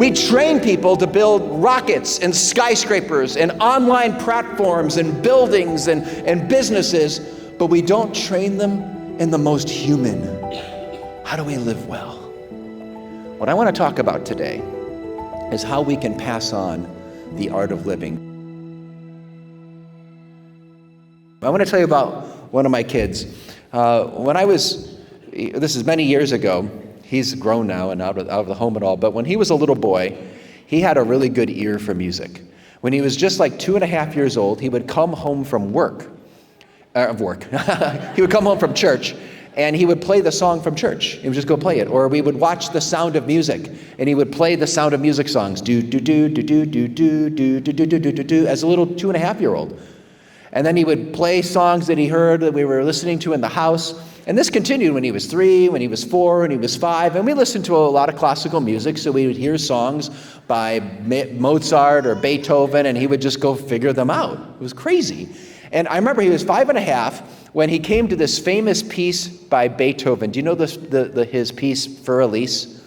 We train people to build rockets and skyscrapers and online platforms and buildings and businesses, but we don't train them in the most human. How do we live well? What I want to talk about today is how we can pass on the art of living. I want to tell you about one of my kids. This is many years ago, he's grown now and out of the home and all, but when he was a little boy, he had a really good ear for music. When he was just like 2.5 years old, he would come home from he would come home from church, and he would play the song from church. He would just go play it. Or we would watch The Sound of Music, and he would play the Sound of Music songs, do do do do do do do do do do do do do, as a little 2.5-year-old. And then he would play songs that he heard that we were listening to in the house. And this continued when he was 3, when he was 4, when he was 5. And we listened to a lot of classical music, so we would hear songs by Mozart or Beethoven, and he would just go figure them out. It was crazy. And I remember he was 5.5 when he came to this famous piece by Beethoven. Do you know his piece, Fallacy?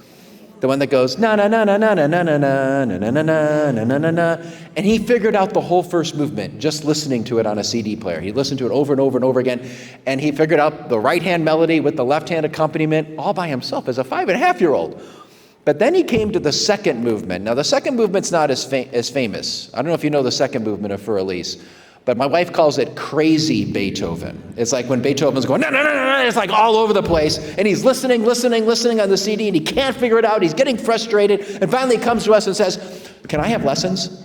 The one that goes, na na na na na na na na na na na na na na na. And he figured out the whole first movement just listening to it on a CD player. He listened to it over and over and over again, and he figured out the right-hand melody with the left-hand accompaniment all by himself as a 5.5-year-old. But then he came to the second movement. Now, the second movement's not as famous. I don't know if you know the second movement of Fallacy, but my wife calls it crazy Beethoven. It's like when Beethoven's going, no, no, no, no, it's like all over the place. And he's listening on the CD, and he can't figure it out. He's getting frustrated. And finally he comes to us and says, can I have lessons?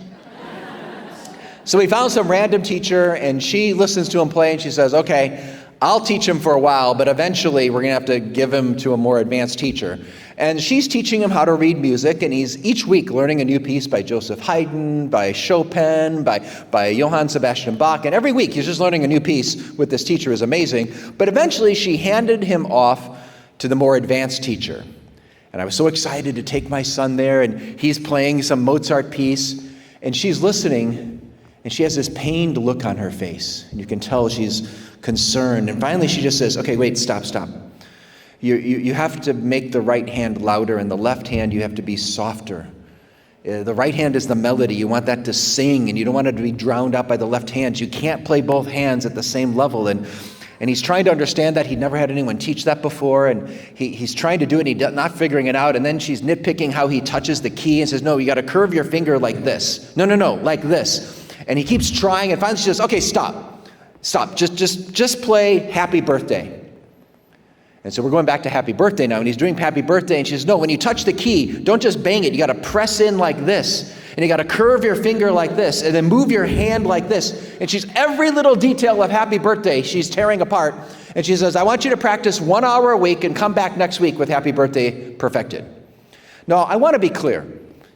So we found some random teacher, and she listens to him play, and she says, okay, I'll teach him for a while, but eventually we're going to have to give him to a more advanced teacher. And she's teaching him how to read music, and he's each week learning a new piece by Joseph Haydn, by Chopin, by Johann Sebastian Bach, and every week he's just learning a new piece with this teacher. Is amazing. But eventually she handed him off to the more advanced teacher. And I was so excited to take my son there, and he's playing some Mozart piece, and she's listening, and she has this pained look on her face, and you can tell she's concerned. And finally she just says, okay, wait, stop. You have to make the right hand louder, and the left hand you have to be softer. The right hand is the melody. You want that to sing, and you don't want it to be drowned out by the left hand. You can't play both hands at the same level. And he's trying to understand that. He'd never had anyone teach that before, and he's trying to do it, and he's not figuring it out. And then she's nitpicking how he touches the key and says, no, you got to curve your finger like this. No, like this. And he keeps trying, and finally she says, okay, stop. Just play Happy Birthday. And so we're going back to Happy Birthday now, and he's doing Happy Birthday, and she says, no, when you touch the key, don't just bang it. You got to press in like this, and you got to curve your finger like this, and then move your hand like this. And she's every little detail of Happy Birthday she's tearing apart. And she says, I want you to practice 1 hour a week and come back next week with Happy Birthday perfected. Now, I want to be clear.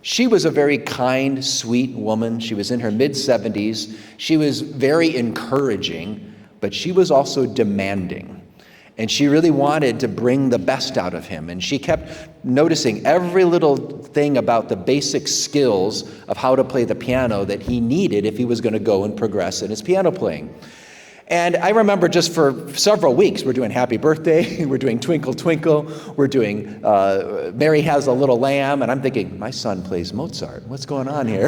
She was a very kind, sweet woman. She was in her mid-70s. She was very encouraging, but she was also demanding. And she really wanted to bring the best out of him. And she kept noticing every little thing about the basic skills of how to play the piano that he needed if he was going to go and progress in his piano playing. And I remember just for several weeks, we're doing Happy Birthday, we're doing Twinkle Twinkle, we're doing Mary Has a Little Lamb, and I'm thinking, my son plays Mozart. What's going on here?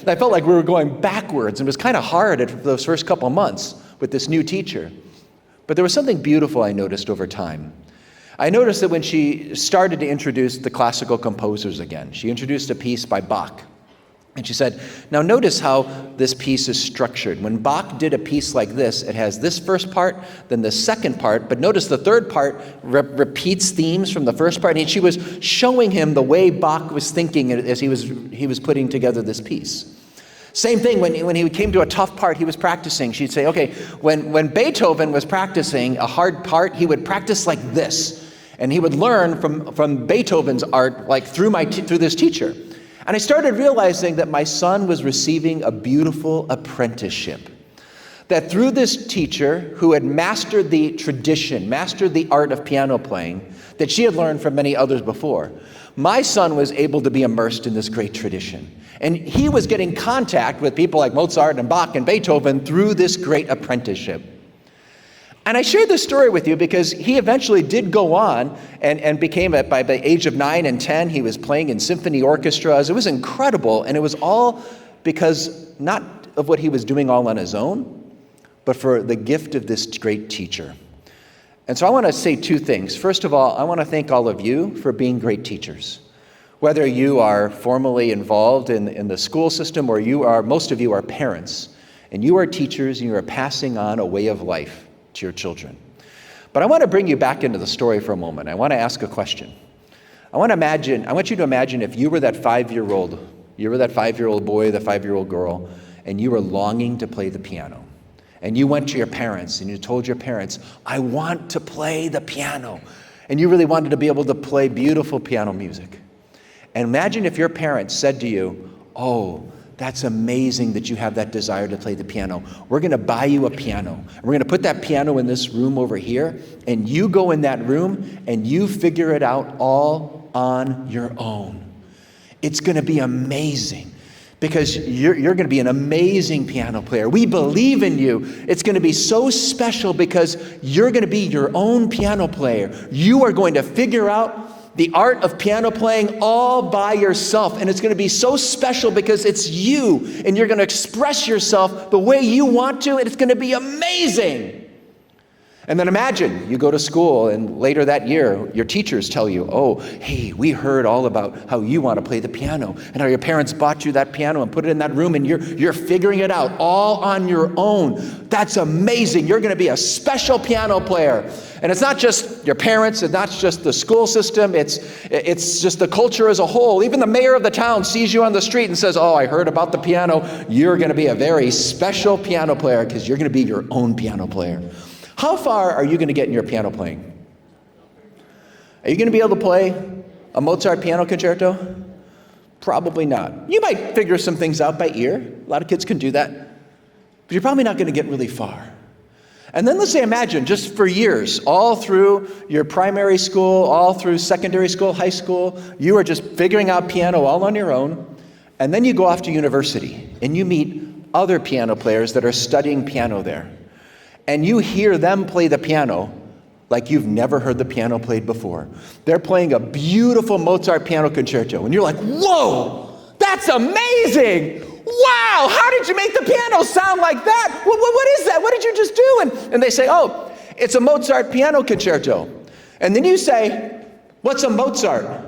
I felt like we were going backwards, and it was kind of hard at those first couple months with this new teacher. But there was something beautiful I noticed over time. I noticed that when she started to introduce the classical composers again, she introduced a piece by Bach. And she said, now notice how this piece is structured. When Bach did a piece like this, it has this first part, then the second part, but notice the third part repeats themes from the first part. And she was showing him the way Bach was thinking as he was putting together this piece. Same thing, when he came to a tough part he was practicing, she'd say, okay, when Beethoven was practicing a hard part, he would practice like this. And he would learn from Beethoven's art, like through this teacher. And I started realizing that my son was receiving a beautiful apprenticeship. That through this teacher who had mastered the tradition, mastered the art of piano playing, that she had learned from many others before, my son was able to be immersed in this great tradition. And he was getting contact with people like Mozart and Bach and Beethoven through this great apprenticeship. And I shared this story with you because he eventually did go on and became, by the age of 9 and 10, he was playing in symphony orchestras. It was incredible, and it was all because not of what he was doing all on his own, but for the gift of this great teacher. And so I want to say two things. First of all, I want to thank all of you for being great teachers. Whether you are formally involved in the school system or most of you are parents, and you are teachers and you are passing on a way of life to your children. But I want to bring you back into the story for a moment. I want to ask a question. I want you to imagine if you were that 5-year-old boy, the 5-year-old girl, and you were longing to play the piano. And you went to your parents and you told your parents, I want to play the piano. And you really wanted to be able to play beautiful piano music. And imagine if your parents said to you, oh, that's amazing that you have that desire to play the piano. We're going to buy you a piano. We're going to put that piano in this room over here, and you go in that room and you figure it out all on your own. It's going to be amazing because you're going to be an amazing piano player. We believe in you. It's going to be so special because you're going to be your own piano player. You are going to figure out the art of piano playing all by yourself. And it's going to be so special because it's you. And you're going to express yourself the way you want to. And it's going to be amazing. And then imagine you go to school and later that year, your teachers tell you, oh, hey, we heard all about how you want to play the piano and how your parents bought you that piano and put it in that room and you're figuring it out all on your own. That's amazing. You're going to be a special piano player. And it's not just your parents, it's not just the school system, it's just the culture as a whole. Even the mayor of the town sees you on the street and says, oh, I heard about the piano. You're going to be a very special piano player because you're going to be your own piano player. How far are you going to get in your piano playing? Are you going to be able to play a Mozart piano concerto? Probably not. You might figure some things out by ear. A lot of kids can do that. But you're probably not going to get really far. And then let's say, imagine, just for years, all through your primary school, all through secondary school, high school, you are just figuring out piano all on your own. And then you go off to university, and you meet other piano players that are studying piano there. And you hear them play the piano like you've never heard the piano played before. They're playing a beautiful Mozart piano concerto. And you're like, whoa, that's amazing. Wow, how did you make the piano sound like that? What is that? What did you just do? And they say, oh, it's a Mozart piano concerto. And then you say, what's a Mozart?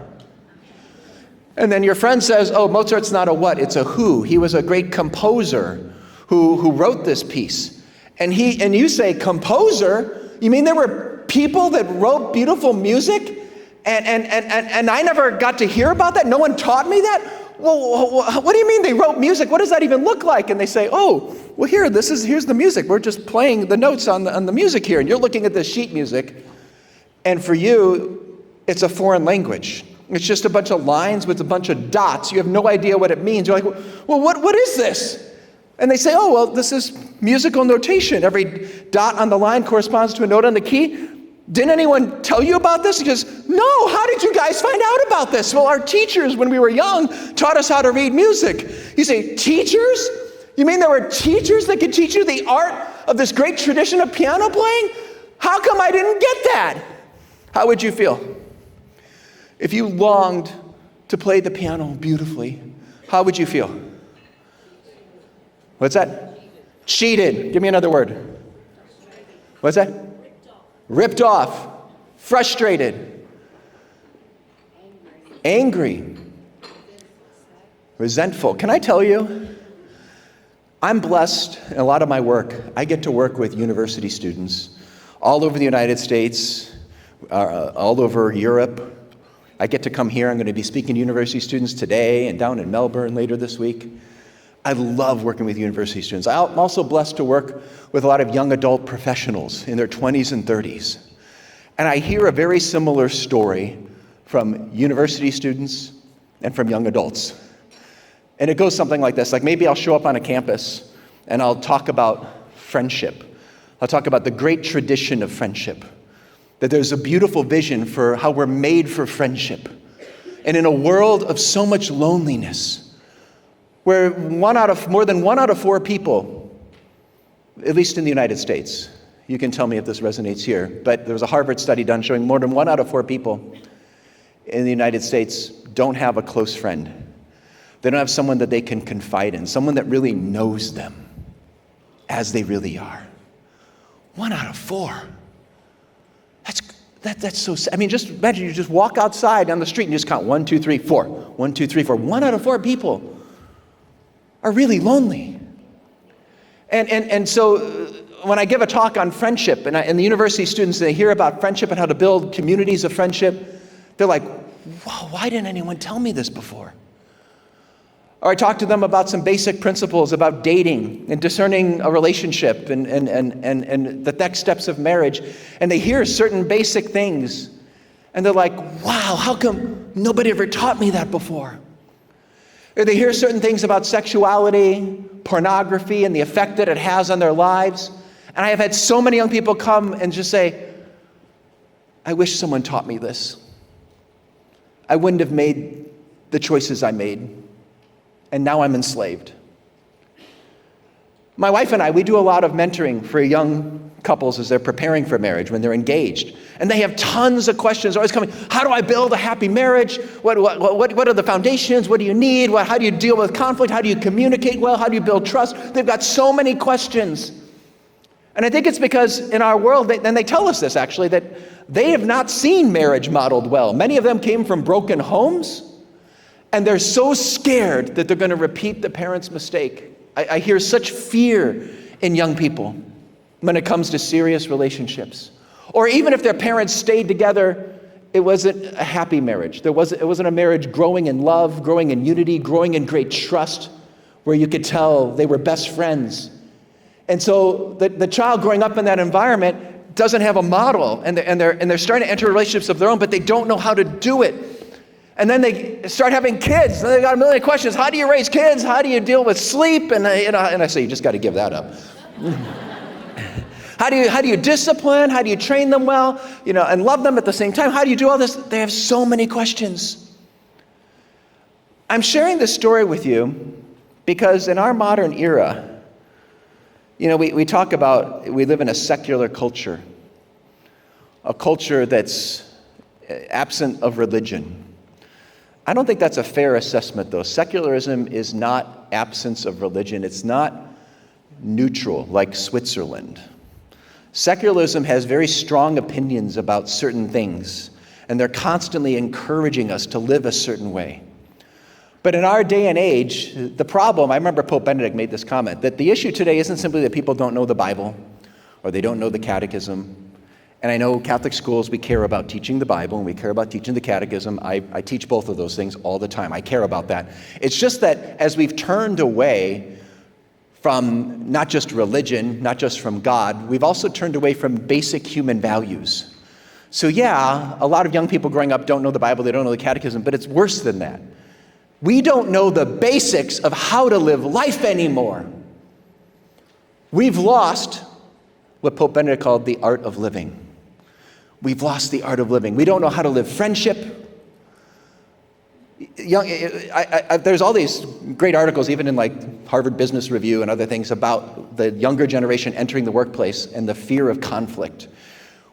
And then your friend says, oh, Mozart's not a what, it's a who. He was a great composer who wrote this piece. And you say, composer? You mean there were people that wrote beautiful music? And I never got to hear about that? No one taught me that? Well, what do you mean they wrote music? What does that even look like? And they say, oh, well, here's the music. We're just playing the notes on the music here. And you're looking at this sheet music. And for you, it's a foreign language. It's just a bunch of lines with a bunch of dots. You have no idea what it means. You're like, well, what is this? And they say, oh, well, this is musical notation. Every dot on the line corresponds to a note on the key. Didn't anyone tell you about this? He goes, no, how did you guys find out about this? Well, our teachers, when we were young, taught us how to read music. You say, teachers? You mean there were teachers that could teach you the art of this great tradition of piano playing? How come I didn't get that? How would you feel? If you longed to play the piano beautifully, how would you feel? What's that? Cheated. Give me another word. What's that? Ripped off. Frustrated. Angry. Resentful. Can I tell you? I'm blessed in a lot of my work. I get to work with university students all over the United States, all over Europe. I get to come here. I'm going to be speaking to university students today and down in Melbourne later this week. I love working with university students. I'm also blessed to work with a lot of young adult professionals in their 20s and 30s. And I hear a very similar story from university students and from young adults. And it goes something like this. Like maybe I'll show up on a campus and I'll talk about friendship. I'll talk about the great tradition of friendship. That there's a beautiful vision for how we're made for friendship. And in a world of so much loneliness, where more than one out of four people, at least in the United States, You can tell me if this resonates here. But there was a Harvard study done showing more than 1 out of 4 people in the United States don't have a close friend. They don't have someone that they can confide in, someone that really knows them as they really are. 1 out of 4. That's so sad. I mean, just imagine you just walk outside down the street and just count 1, 2, 3, 4. 1, 2, 3, 4. 1 out of 4 people are really lonely. And so when I give a talk on friendship, and the university students, they hear about friendship and how to build communities of friendship, they're like, wow, why didn't anyone tell me this before? Or I talk to them about some basic principles about dating and discerning a relationship and the next steps of marriage. And they hear certain basic things. And they're like, wow, how come nobody ever taught me that before? Or they hear certain things about sexuality, pornography, and the effect that it has on their lives. And I have had so many young people come and just say, I wish someone taught me this. I wouldn't have made the choices I made. And now I'm enslaved. My wife and I, we do a lot of mentoring for young couples as they're preparing for marriage, when they're engaged. And they have tons of questions always coming. How do I build a happy marriage? What are the foundations? What do you need? How do you deal with conflict? How do you communicate well? How do you build trust? They've got so many questions. And I think it's because in our world, and they tell us this actually, that they have not seen marriage modeled well. Many of them came from broken homes. And they're so scared that they're going to repeat the parents' mistake. I hear such fear in young people when it comes to serious relationships. Or even if their parents stayed together, it wasn't a happy marriage. It wasn't a marriage growing in love, growing in unity, growing in great trust, where you could tell they were best friends. And so the child growing up in that environment doesn't have a model, and they're starting to enter relationships of their own, but they don't know how to do it. And then they start having kids. And they got a million questions. How do you raise kids? How do you deal with sleep? And I say, you just got to give that up. How do you discipline? How do you train them well? And love them at the same time? How do you do all this? They have so many questions. I'm sharing this story with you because in our modern era, we talk about we live in a secular culture, a culture that's absent of religion. I don't think that's a fair assessment, though. Secularism is not absence of religion. It's not neutral like Switzerland. Secularism has very strong opinions about certain things, and they're constantly encouraging us to live a certain way. But in our day and age, the problem, I remember Pope Benedict made this comment, that the issue today isn't simply that people don't know the Bible or they don't know the catechism. And I know Catholic schools, we care about teaching the Bible and we care about teaching the catechism. I teach both of those things all the time. I care about that. It's just that as we've turned away from not just religion, not just from God, we've also turned away from basic human values. So yeah, a lot of young people growing up don't know the Bible, they don't know the catechism, but it's worse than that. We don't know the basics of how to live life anymore. We've lost what Pope Benedict called the art of living. We've lost the art of living. We don't know how to live friendship. There's all these great articles, even in like Harvard Business Review and other things, about the younger generation entering the workplace and the fear of conflict.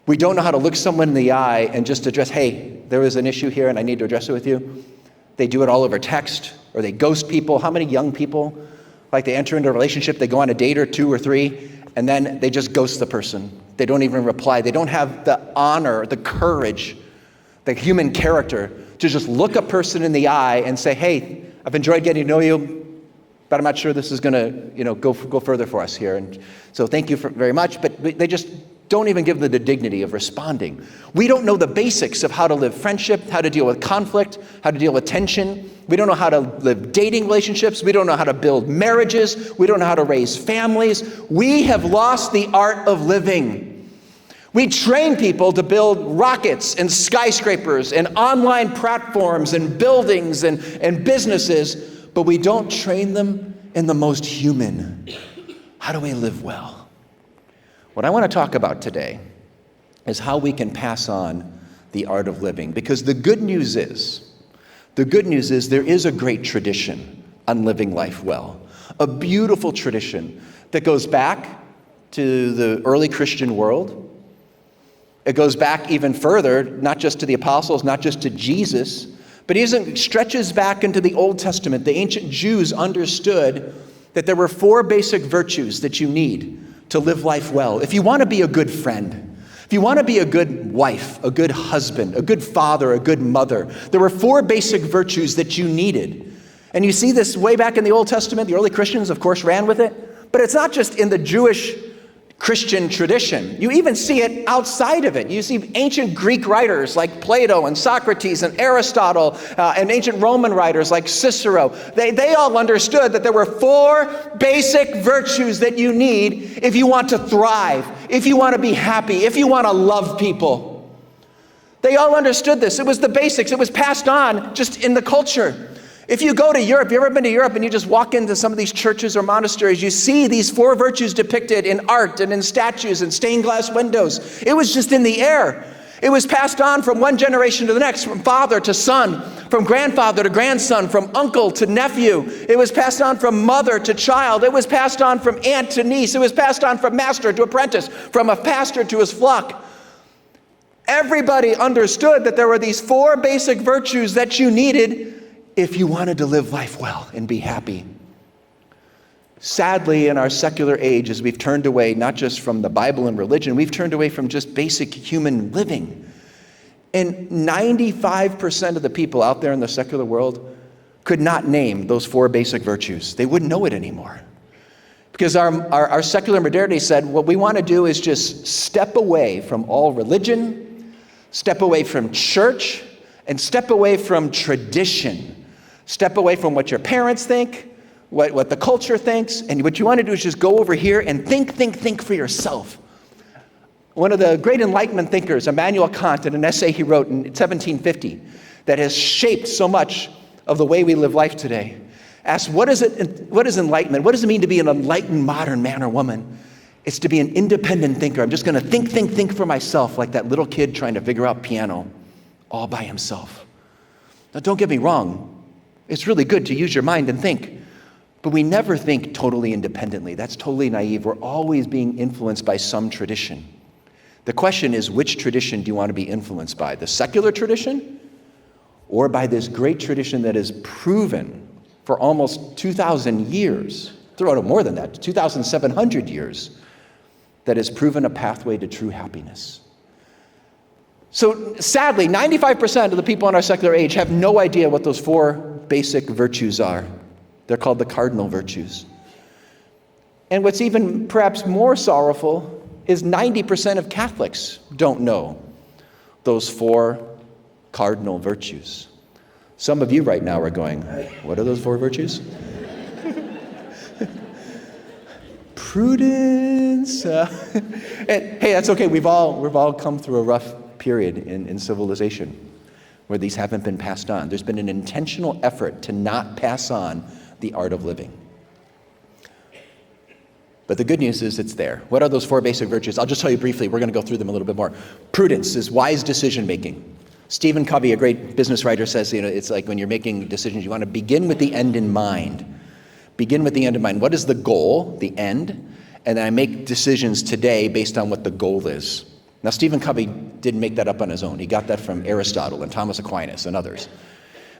We don't know how to look someone in the eye and just address, hey, there is an issue here and I need to address it with you. They do it all over text, or they ghost people. How many young people, like they enter into a relationship, they go on a date or 2 or 3, and then they just ghost the person. They don't even reply. They don't have the honor, the courage, the human character to just look a person in the eye and say, hey, I've enjoyed getting to know you, but I'm not sure this is going to, go further for us here. And so thank you very much. But they just don't even give them the dignity of responding. We don't know the basics of how to live friendship, how to deal with conflict, how to deal with tension. We don't know how to live dating relationships. We don't know how to build marriages. We don't know how to raise families. We have lost the art of living. We train people to build rockets and skyscrapers and online platforms and buildings and businesses, but we don't train them in the most human. How do we live well? What I want to talk about today is how we can pass on the art of living. Because the good news is there is a great tradition on living life well. A beautiful tradition that goes back to the early Christian world. It goes back even further, not just to the apostles, not just to Jesus, but it stretches back into the Old Testament. The ancient Jews understood that there were 4 basic virtues that you need to live life well. If you want to be a good friend, if you want to be a good wife, a good husband, a good father, a good mother, there were 4 basic virtues that you needed. And you see this way back in the Old Testament. The early Christians, of course, ran with it. But it's not just in the Jewish Christian tradition. You even see it outside of it. You see ancient Greek writers like Plato and Socrates and Aristotle and ancient Roman writers like Cicero. They all understood that there were 4 basic virtues that you need if you want to thrive, if you want to be happy, if you want to love people. They all understood this. It was the basics. It was passed on just in the culture. If you go to Europe, you ever been to Europe and you just walk into some of these churches or monasteries, you see these 4 virtues depicted in art and in statues and stained glass windows. It was just in the air. It was passed on from one generation to the next, from father to son, from grandfather to grandson, from uncle to nephew. It was passed on from mother to child. It was passed on from aunt to niece. It was passed on from master to apprentice, from a pastor to his flock. Everybody understood that there were these 4 basic virtues that you needed if you wanted to live life well and be happy. Sadly, in our secular age, as we've turned away not just from the Bible and religion, we've turned away from just basic human living. And 95% of the people out there in the secular world could not name those 4 basic virtues. They wouldn't know it anymore. Because our secular modernity said, what we want to do is just step away from all religion, step away from church, and step away from tradition. Step away from what your parents think, what the culture thinks, and what you want to do is just go over here and think for yourself. One of the great Enlightenment thinkers, Immanuel Kant, in an essay he wrote in 1750 that has shaped so much of the way we live life today, asked, what is enlightenment? What does it mean to be an enlightened modern man or woman? It's to be an independent thinker. I'm just going to think for myself, like that little kid trying to figure out piano all by himself. Now, don't get me wrong. It's really good to use your mind and think, but we never think totally independently. That's totally naive. We're always being influenced by some tradition. The question is, which tradition do you want to be influenced by? The secular tradition or by this great tradition that is proven for almost 2,000 years, throw out more than that, 2,700 years, that has proven a pathway to true happiness? So sadly, 95% of the people in our secular age have no idea what those 4 basic virtues are. They're called the Cardinal Virtues. And what's even perhaps more sorrowful is 90% of Catholics don't know those 4 cardinal virtues. Some of you right now are going, what are those 4 virtues? Prudence. And, hey, that's okay. We've all come through a rough period in civilization where these haven't been passed on. There's been an intentional effort to not pass on the art of living. But the good news is it's there. What are those 4 basic virtues? I'll just tell you briefly. We're going to go through them a little bit more. Prudence is wise decision making. Stephen Covey, a great business writer, says, it's like when you're making decisions, you want to begin with the end in mind. Begin with the end in mind. What is the goal, the end? And then I make decisions today based on what the goal is. Now, Stephen Covey didn't make that up on his own. He got that from Aristotle and Thomas Aquinas and others.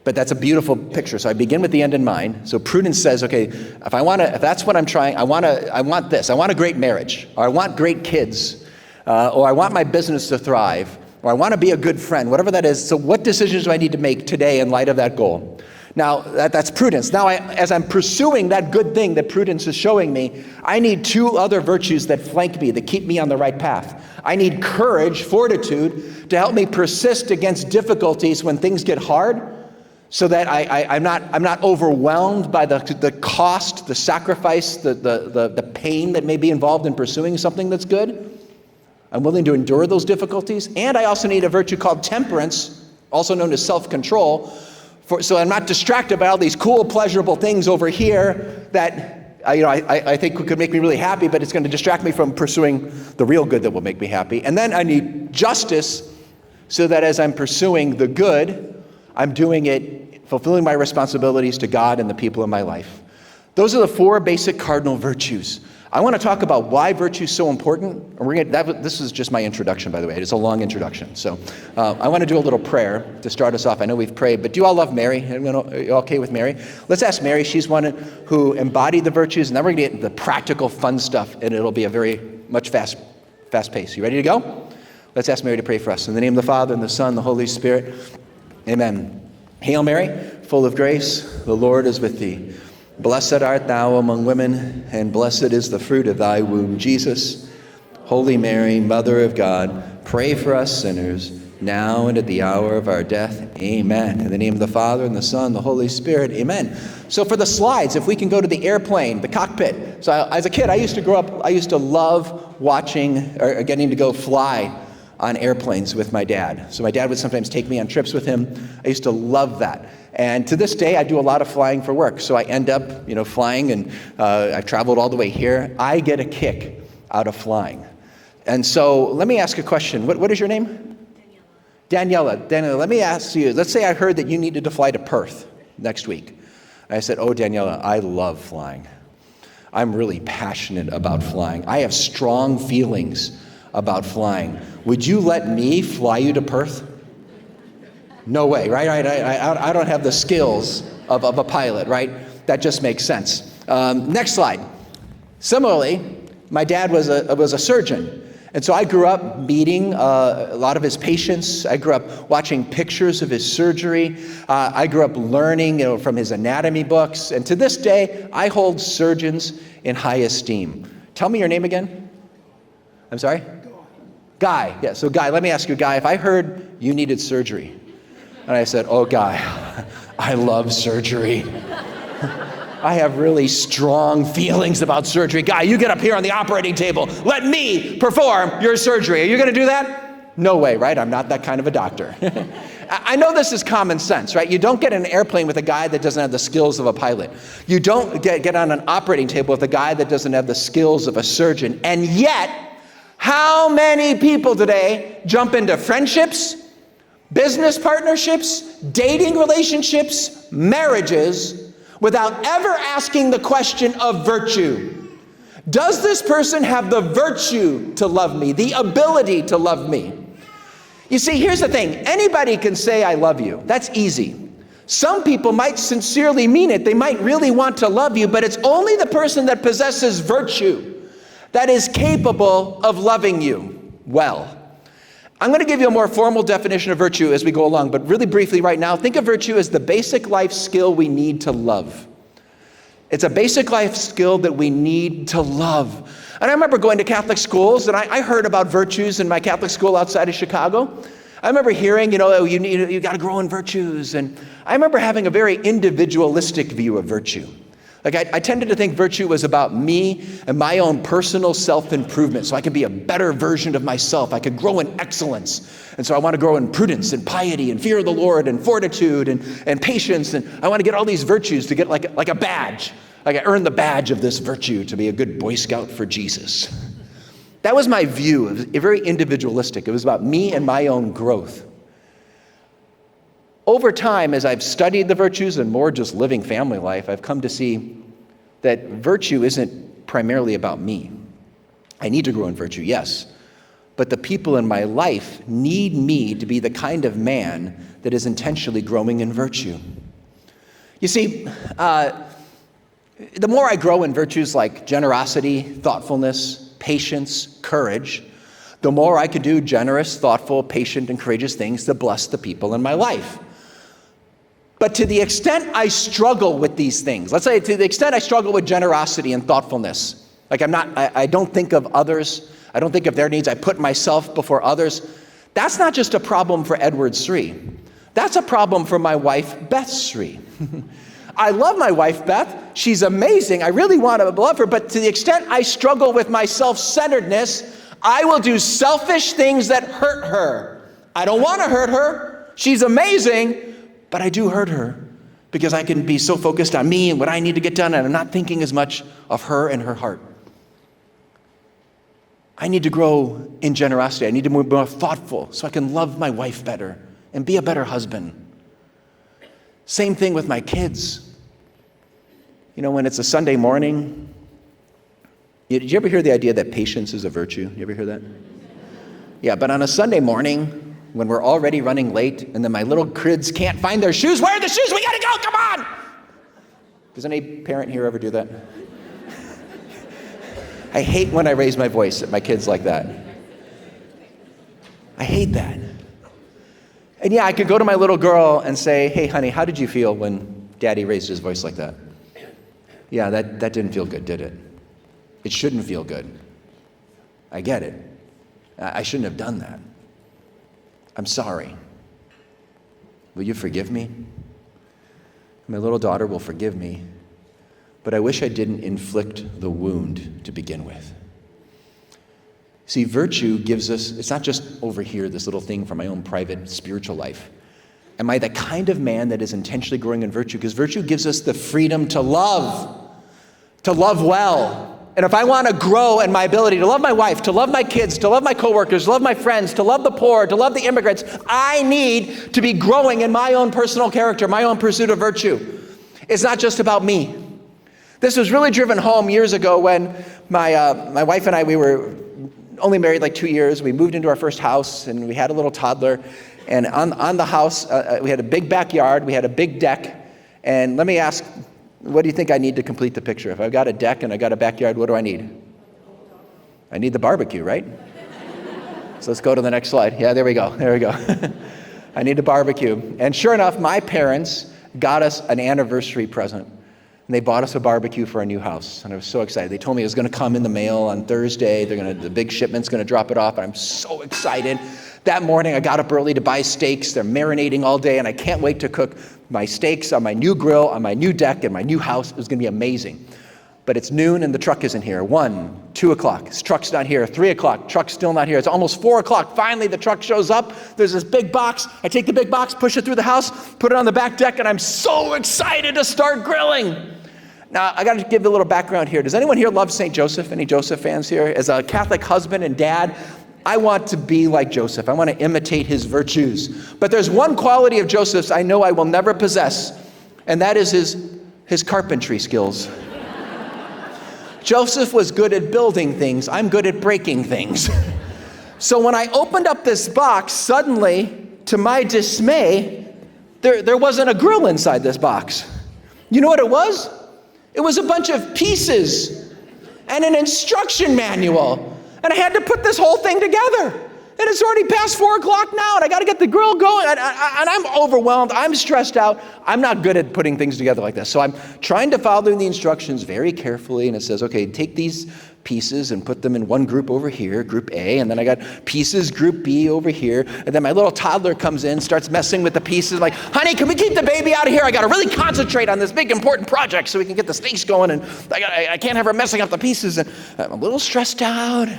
But that's a beautiful picture. So I begin with the end in mind. So Prudence says, okay, if that's what I'm trying, I want this. I want a great marriage, or I want great kids, or I want my business to thrive, or I want to be a good friend, whatever that is. So what decisions do I need to make today in light of that goal? Now, that's prudence. Now, as I'm pursuing that good thing that prudence is showing me, I need 2 other virtues that flank me, that keep me on the right path. I need courage, fortitude, to help me persist against difficulties when things get hard, so that I'm not overwhelmed by the cost, the sacrifice, the pain that may be involved in pursuing something that's good. I'm willing to endure those difficulties. And I also need a virtue called temperance, also known as self-control, so I'm not distracted by all these cool, pleasurable things over here that I think could make me really happy, but it's going to distract me from pursuing the real good that will make me happy. And then I need justice, so that as I'm pursuing the good, I'm doing it, fulfilling my responsibilities to God and the people in my life. Those are the 4 basic cardinal virtues. I want to talk about why virtue is so important. This is just my introduction, by the way. It's a long introduction. So I want to do a little prayer to start us off. I know we've prayed, but do you all love Mary? Are you okay with Mary? Let's ask Mary. She's one who embodied the virtues, and then we're going to get into the practical, fun stuff, and it'll be a very much fast pace. You ready to go? Let's ask Mary to pray for us. In the name of the Father, and the Son, and the Holy Spirit. Amen. Hail Mary, full of grace, the Lord is with thee. Blessed art thou among women, and blessed is the fruit of thy womb, Jesus. Holy Mary, Mother of God, pray for us sinners, now and at the hour of our death. Amen. In the name of the Father, and the Son, and the Holy Spirit. Amen. So for the slides, if we can go to the airplane, the cockpit. So as a kid, I used to love watching or getting to go fly on airplanes with my dad. So my dad would sometimes take me on trips with him. I used to love that. And to this day, I do a lot of flying for work. So I end up, flying, and I've traveled all the way here. I get a kick out of flying. And so let me ask a question. What is your name? Daniela. Daniela, let me ask you, let's say I heard that you needed to fly to Perth next week. I said, oh, Daniela, I love flying. I'm really passionate about flying. I have strong feelings about flying. Would you let me fly you to Perth? No way, right? I don't have the skills of a pilot, right? That just makes sense. Next slide. Similarly, my dad was a surgeon. And so I grew up meeting a lot of his patients. I grew up watching pictures of his surgery. I grew up learning from his anatomy books. And to this day, I hold surgeons in high esteem. Tell me your name again. I'm sorry? Guy. Yeah, so Guy, let me ask you, Guy, if I heard you needed surgery, and I said, oh, Guy, I love surgery. I have really strong feelings about surgery. Guy, you get up here on the operating table. Let me perform your surgery. Are you going to do that? No way, right? I'm not that kind of a doctor. I know this is common sense, right? You don't get in an airplane with a guy that doesn't have the skills of a pilot. You don't get on an operating table with a guy that doesn't have the skills of a surgeon. And yet, how many people today jump into friendships, business partnerships, dating relationships, marriages, without ever asking the question of virtue? Does this person have the virtue to love me, the ability to love me? You see, here's the thing. Anybody can say, I love you. That's easy. Some people might sincerely mean it. They might really want to love you, but it's only the person that possesses virtue that is capable of loving you well. I'm going to give you a more formal definition of virtue as we go along, but really briefly right now, think of virtue as the basic life skill we need to love. It's a basic life skill that we need to love. And I remember going to Catholic schools, and I heard about virtues in my Catholic school outside of Chicago. I remember hearing, you got to grow in virtues. And I remember having a very individualistic view of virtue. Like I tended to think virtue was about me and my own personal self-improvement, so I could be a better version of myself. I could grow in excellence. And so I want to grow in prudence and piety and fear of the Lord and fortitude and patience. And I want to get all these virtues to get like a badge. Like I earn the badge of this virtue to be a good Boy Scout for Jesus. That was my view. It was very individualistic. It was about me and my own growth. Over time, as I've studied the virtues and more just living family life, I've come to see that virtue isn't primarily about me. I need to grow in virtue, yes, but the people in my life need me to be the kind of man that is intentionally growing in virtue. You see, the more I grow in virtues like generosity, thoughtfulness, patience, courage, the more I could do generous, thoughtful, patient, and courageous things to bless the people in my life. But to the extent I struggle with these things, let's say to the extent I struggle with generosity and thoughtfulness, like I don't think of others, I don't think of their needs, I put myself before others, that's not just a problem for Edward Sri. That's a problem for my wife, Beth Sri. I love my wife, Beth. She's amazing. I really want to love her, but to the extent I struggle with my self-centeredness, I will do selfish things that hurt her. I don't want to hurt her. She's amazing. But I do hurt her because I can be so focused on me and what I need to get done, and I'm not thinking as much of her and her heart. I need to grow in generosity. I need to be more thoughtful so I can love my wife better and be a better husband. Same thing with my kids. When it's a Sunday morning, did you ever hear the idea that patience is a virtue? You ever hear that? Yeah, but on a Sunday morning, when we're already running late, and then my little kids can't find their shoes, where are the shoes? We gotta go, come on! Does any parent here ever do that? I hate when I raise my voice at my kids like that. I hate that. And yeah, I could go to my little girl and say, hey, honey, how did you feel when Daddy raised his voice like that? Yeah, that didn't feel good, did it? It shouldn't feel good. I get it. I shouldn't have done that. I'm sorry. Will you forgive me? My little daughter will forgive me, but I wish I didn't inflict the wound to begin with. See, virtue gives us, it's not just over here, this little thing for my own private spiritual life. Am I the kind of man that is intentionally growing in virtue? Because virtue gives us the freedom to love well. And if I want to grow in my ability to love my wife, to love my kids, to love my coworkers, to love my friends, to love the poor, to love the immigrants, I need to be growing in my own personal character, my own pursuit of virtue. It's not just about me. This was really driven home years ago when my wife and I, we were only married like 2 years. We moved into our first house and we had a little toddler. And on the house, we had a big backyard, we had a big deck. And let me ask, what do you think I need to complete the picture? If I've got a deck and I got a backyard, what do I need? I need the barbecue, right? So let's go to the next slide. Yeah, there we go. I need a barbecue. And sure enough, my parents got us an anniversary present. And they bought us a barbecue for our new house. And I was so excited. They told me it was going to come in the mail on Thursday. The big shipment's going to drop it off. And I'm so excited. That morning, I got up early to buy steaks. They're marinating all day, and I can't wait to cook my steaks on my new grill, on my new deck, in my new house. It was going to be amazing. But it's noon, and the truck isn't here. 1, 2 o'clock, this truck's not here. 3 o'clock, truck's still not here. It's almost 4 o'clock. Finally, the truck shows up. There's this big box. I take the big box, push it through the house, put it on the back deck, and I'm so excited to start grilling. Now, I got to give a little background here. Does anyone here love St. Joseph? Any Joseph fans here? As a Catholic husband and dad, I want to be like Joseph. I want to imitate his virtues. But there's one quality of Joseph's I know I will never possess, and that is his carpentry skills. Joseph was good at building things. I'm good at breaking things. So when I opened up this box, suddenly, to my dismay, there wasn't a grill inside this box. You know what it was? It was a bunch of pieces and an instruction manual. And I had to put this whole thing together. And it's already past 4 o'clock now, and I got to get the grill going. And I'm overwhelmed. I'm stressed out. I'm not good at putting things together like this. So I'm trying to follow the instructions very carefully. And it says, okay, take these pieces and put them in one group over here, group A. And then I got pieces, group B over here. And then my little toddler comes in, starts messing with the pieces. I'm like, honey, can we keep the baby out of here? I got to really concentrate on this big important project so we can get the steaks going. And I can't have her messing up the pieces. And I'm a little stressed out.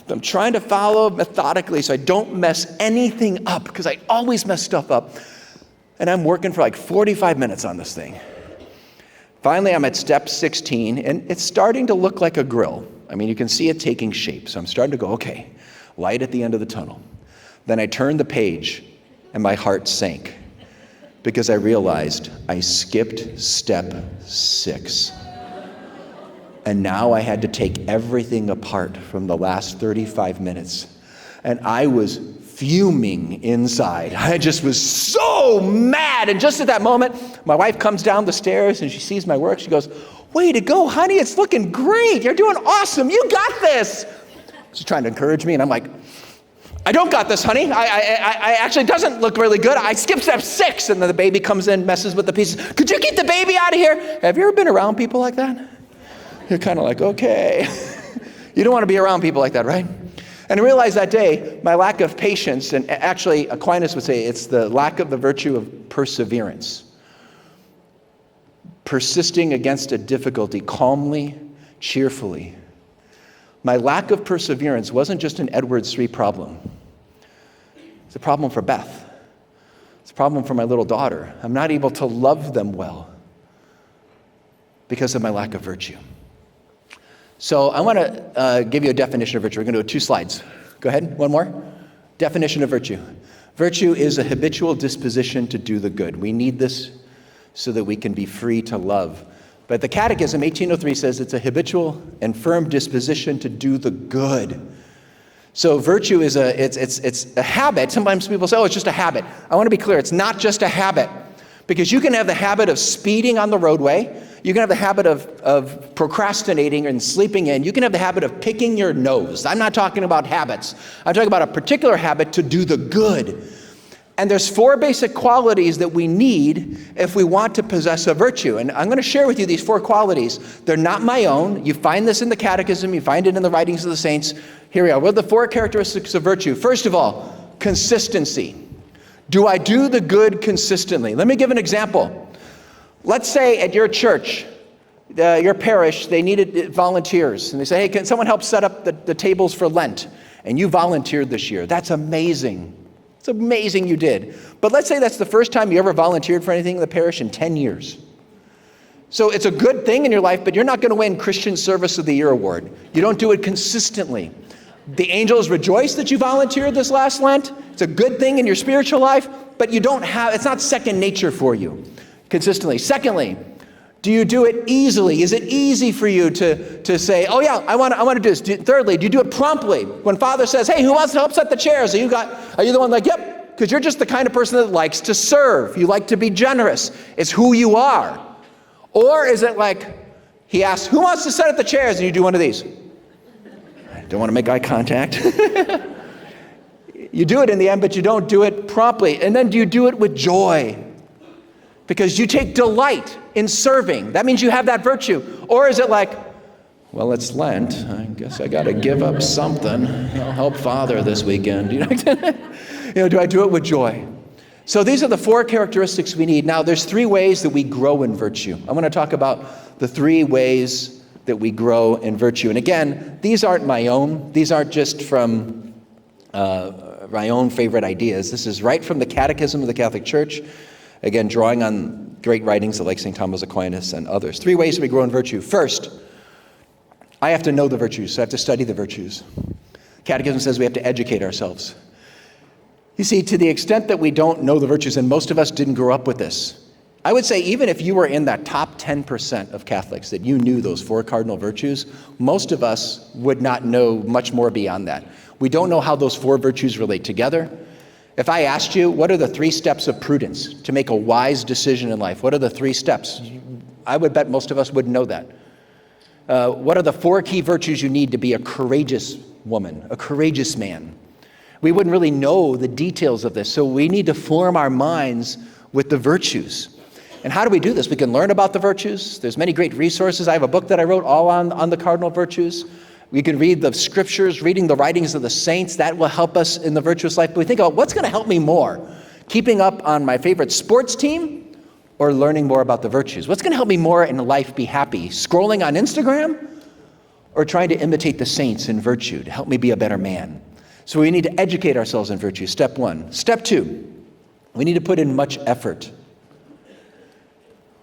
I'm trying to follow methodically so I don't mess anything up, because I always mess stuff up. And I'm working for like 45 minutes on this thing. Finally, I'm at step 16, and it's starting to look like a grill. I mean, you can see it taking shape. So I'm starting to go, okay, light at the end of the tunnel. Then I turned the page, and my heart sank, because I realized I skipped step 6. And now I had to take everything apart from the last 35 minutes. And I was fuming inside. I just was so mad. And just at that moment, my wife comes down the stairs and she sees my work. She goes, way to go, honey. It's looking great. You're doing awesome. You got this. She's trying to encourage me. And I'm like, I don't got this, honey. I actually doesn't look really good. I skipped step 6. And then the baby comes in, messes with the pieces. Could you keep the baby out of here? Have you ever been around people like that? You're kind of like, okay. You don't want to be around people like that, right? And I realized that day, my lack of patience, and actually Aquinas would say it's the lack of the virtue of perseverance. Persisting against a difficulty calmly, cheerfully. My lack of perseverance wasn't just an Edwards 3 problem. It's a problem for Beth. It's a problem for my little daughter. I'm not able to love them well because of my lack of virtue. So I want to give you a definition of virtue. We're going to do 2 slides. Go ahead, one more. Definition of virtue. Virtue is a habitual disposition to do the good. We need this so that we can be free to love. But the Catechism, 1803, says it's a habitual and firm disposition to do the good. So virtue is it's a habit. Sometimes people say, oh, it's just a habit. I want to be clear, it's not just a habit. Because you can have the habit of speeding on the roadway. You can have the habit of procrastinating and sleeping in. You can have the habit of picking your nose. I'm not talking about habits. I'm talking about a particular habit to do the good. And there's 4 basic qualities that we need if we want to possess a virtue. And I'm going to share with you these 4 qualities. They're not my own. You find this in the Catechism. You find it in the writings of the saints. Here we are. What are the 4 characteristics of virtue? First of all, consistency. Do I do the good consistently? Let me give an example. Let's say at your church, your parish, they needed volunteers. And they say, hey, can someone help set up the tables for Lent? And you volunteered this year. That's amazing. It's amazing you did. But let's say that's the first time you ever volunteered for anything in the parish in 10 years. So it's a good thing in your life, but you're not going to win Christian Service of the Year award. You don't do it consistently. The angels rejoice that you volunteered this last Lent. It's a good thing in your spiritual life, but it's not second nature for you consistently. Secondly, do you do it easily? Is it easy for you to say, oh yeah, I want to do this? Thirdly, do you do it promptly? When Father says, hey, who wants to help set the chairs? Are you the one like, yep, because you're just the kind of person that likes to serve. You like to be generous. It's who you are. Or is it like, he asks, who wants to set up the chairs? And you do one of these. I don't want to make eye contact. You do it in the end, but you don't do it promptly. And then do you do it with joy? Because you take delight in serving. That means you have that virtue. Or is it like, well, it's Lent. I guess I got to give up something. I'll help Father this weekend. Do I do it with joy? So these are the 4 characteristics we need. Now, there's 3 ways that we grow in virtue. I want to talk about the 3 ways that we grow in virtue. And again, these aren't my own. These aren't just from my own favorite ideas. This is right from the Catechism of the Catholic Church. Again, drawing on great writings like St. Thomas Aquinas and others. 3 ways we grow in virtue. First, I have to know the virtues, so I have to study the virtues. Catechism says we have to educate ourselves. You see, to the extent that we don't know the virtues, and most of us didn't grow up with this, I would say even if you were in that top 10% of Catholics that you knew those 4 cardinal virtues, most of us would not know much more beyond that. We don't know how those 4 virtues relate together. If I asked you, what are the 3 steps of prudence to make a wise decision in life? What are the 3 steps? I would bet most of us wouldn't know that. What are the 4 key virtues you need to be a courageous woman, a courageous man? We wouldn't really know the details of this, so we need to form our minds with the virtues. And how do we do this? We can learn about the virtues. There's many great resources. I have a book that I wrote all on the cardinal virtues. We can read the scriptures, reading the writings of the saints. That will help us in the virtuous life. But we think about what's going to help me more? Keeping up on my favorite sports team or learning more about the virtues? What's going to help me more in life be happy? Scrolling on Instagram or trying to imitate the saints in virtue to help me be a better man? So we need to educate ourselves in virtue, step 1. Step 2, we need to put in much effort.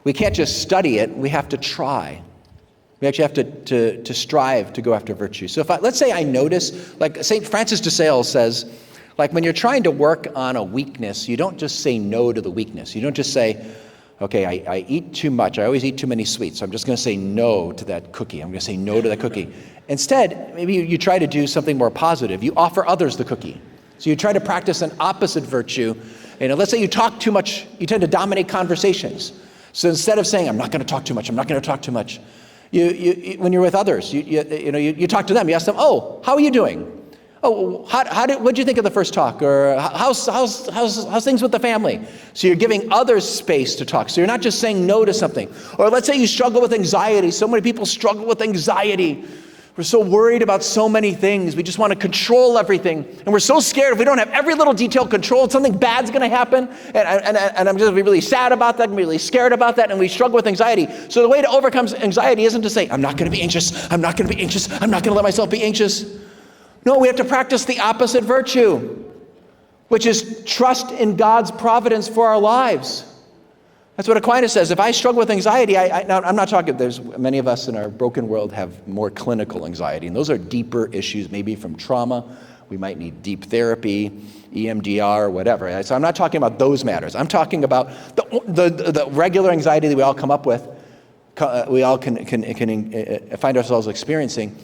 We can't just study it, we have to try. We actually have to strive to go after virtue. So let's say I notice, like St. Francis de Sales says, like when you're trying to work on a weakness, you don't just say no to the weakness. You don't just say, okay, I eat too much. I always eat too many sweets. So I'm just going to say no to that cookie. I'm going to say no to that cookie. Instead, maybe you try to do something more positive. You offer others the cookie. So you try to practice an opposite virtue. Let's say you talk too much. You tend to dominate conversations. So instead of saying, I'm not going to talk too much, I'm not going to talk too much, when you're with others, you talk to them. You ask them, oh, how are you doing? Oh, what did you think of the first talk? Or how's things with the family? So you're giving others space to talk. So you're not just saying no to something. Or let's say you struggle with anxiety. So many people struggle with anxiety. We're so worried about so many things. We just want to control everything. And we're so scared if we don't have every little detail controlled, something bad's going to happen. And I'm just going to be really sad about that. I'm really scared about that. And we struggle with anxiety. So the way to overcome anxiety isn't to say, I'm not going to be anxious. I'm not going to be anxious. I'm not going to let myself be anxious. No, we have to practice the opposite virtue, which is trust in God's providence for our lives. That's what Aquinas says. If I struggle with anxiety, now I'm not talking, there's many of us in our broken world have more clinical anxiety, and those are deeper issues, maybe from trauma. We might need deep therapy, EMDR, whatever. So I'm not talking about those matters. I'm talking about the regular anxiety that we all come up with. can find ourselves experiencing.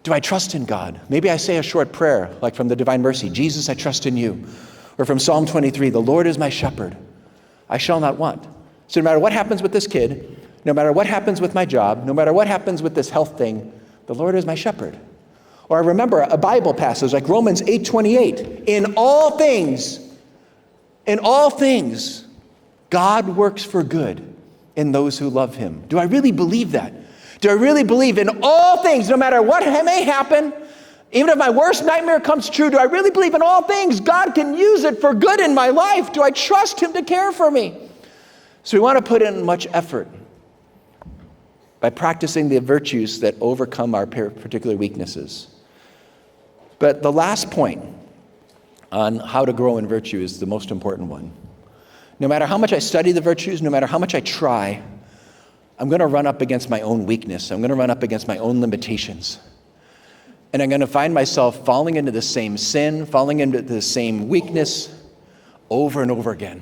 Do I trust in God? Maybe I say a short prayer, like from the Divine Mercy, Jesus, I trust in you. Or from Psalm 23, the Lord is my shepherd, I shall not want. So no matter what happens with this kid, no matter what happens with my job, no matter what happens with this health thing, the Lord is my shepherd. Or I remember a Bible passage like Romans 8:28. In all things, God works for good in those who love him. Do I really believe that? Do I really believe in all things, no matter what may happen, even if my worst nightmare comes true, do I really believe in all things God can use it for good in my life? Do I trust him to care for me? So we want to put in much effort by practicing the virtues that overcome our particular weaknesses. But the last point on how to grow in virtue is the most important one. No matter how much I study the virtues, no matter how much I try, I'm going to run up against my own weakness. I'm going to run up against my own limitations. And I'm going to find myself falling into the same sin, falling into the same weakness over and over again.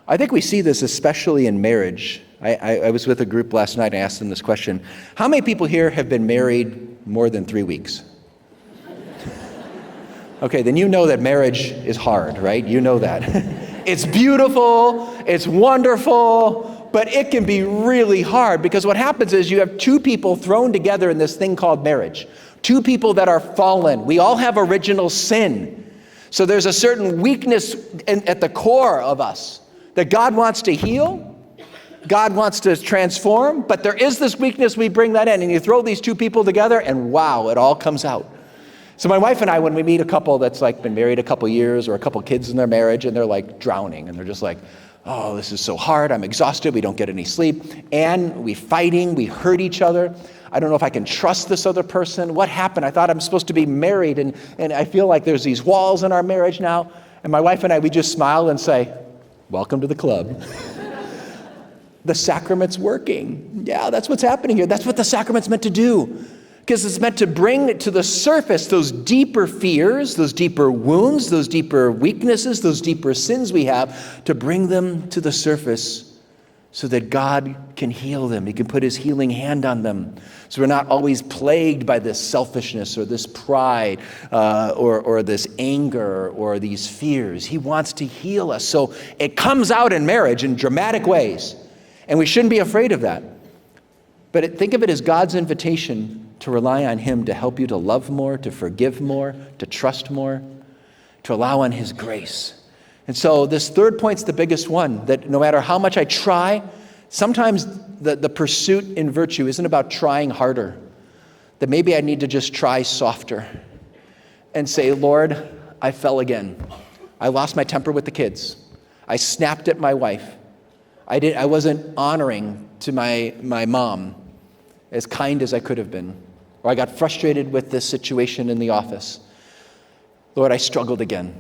I think we see this especially in marriage. I was with a group last night. I asked them this question. How many people here have been married more than 3 weeks? Okay, then you know that marriage is hard, right? You know that. It's beautiful, it's wonderful, but it can be really hard because what happens is you have two people thrown together in this thing called marriage. Two people that are fallen. We all have original sin. So there's a certain weakness at the core of us that God wants to heal. God wants to transform, but there is this weakness, we bring that in, and you throw these two people together, and wow, it all comes out. So my wife and I, when we meet a couple that's like been married a couple years or a couple kids in their marriage, and they're like drowning, and they're just like, oh, this is so hard, I'm exhausted, we don't get any sleep, and we fighting, we hurt each other. I don't know if I can trust this other person. What happened? I thought I'm supposed to be married, and I feel like there's these walls in our marriage now. And my wife and I, we just smile and say, welcome to the club. The sacrament's working. Yeah, that's what's happening here. That's what the sacrament's meant to do. Because it's meant to bring to the surface those deeper fears, those deeper wounds, those deeper weaknesses, those deeper sins we have, to bring them to the surface so that God can heal them. He can put his healing hand on them. So we're not always plagued by this selfishness or this pride or this anger or these fears. He wants to heal us. So it comes out in marriage in dramatic ways. And we shouldn't be afraid of that. But think of it as God's invitation to rely on him to help you to love more, to forgive more, to trust more, to allow on his grace. And so this third point's the biggest one, that no matter how much I try, sometimes the pursuit in virtue isn't about trying harder. That maybe I need to just try softer and say, Lord, I fell again. I lost my temper with the kids. I snapped at my wife. I wasn't honoring to my mom as kind as I could have been. Or I got frustrated with this situation in the office. Lord, I struggled again.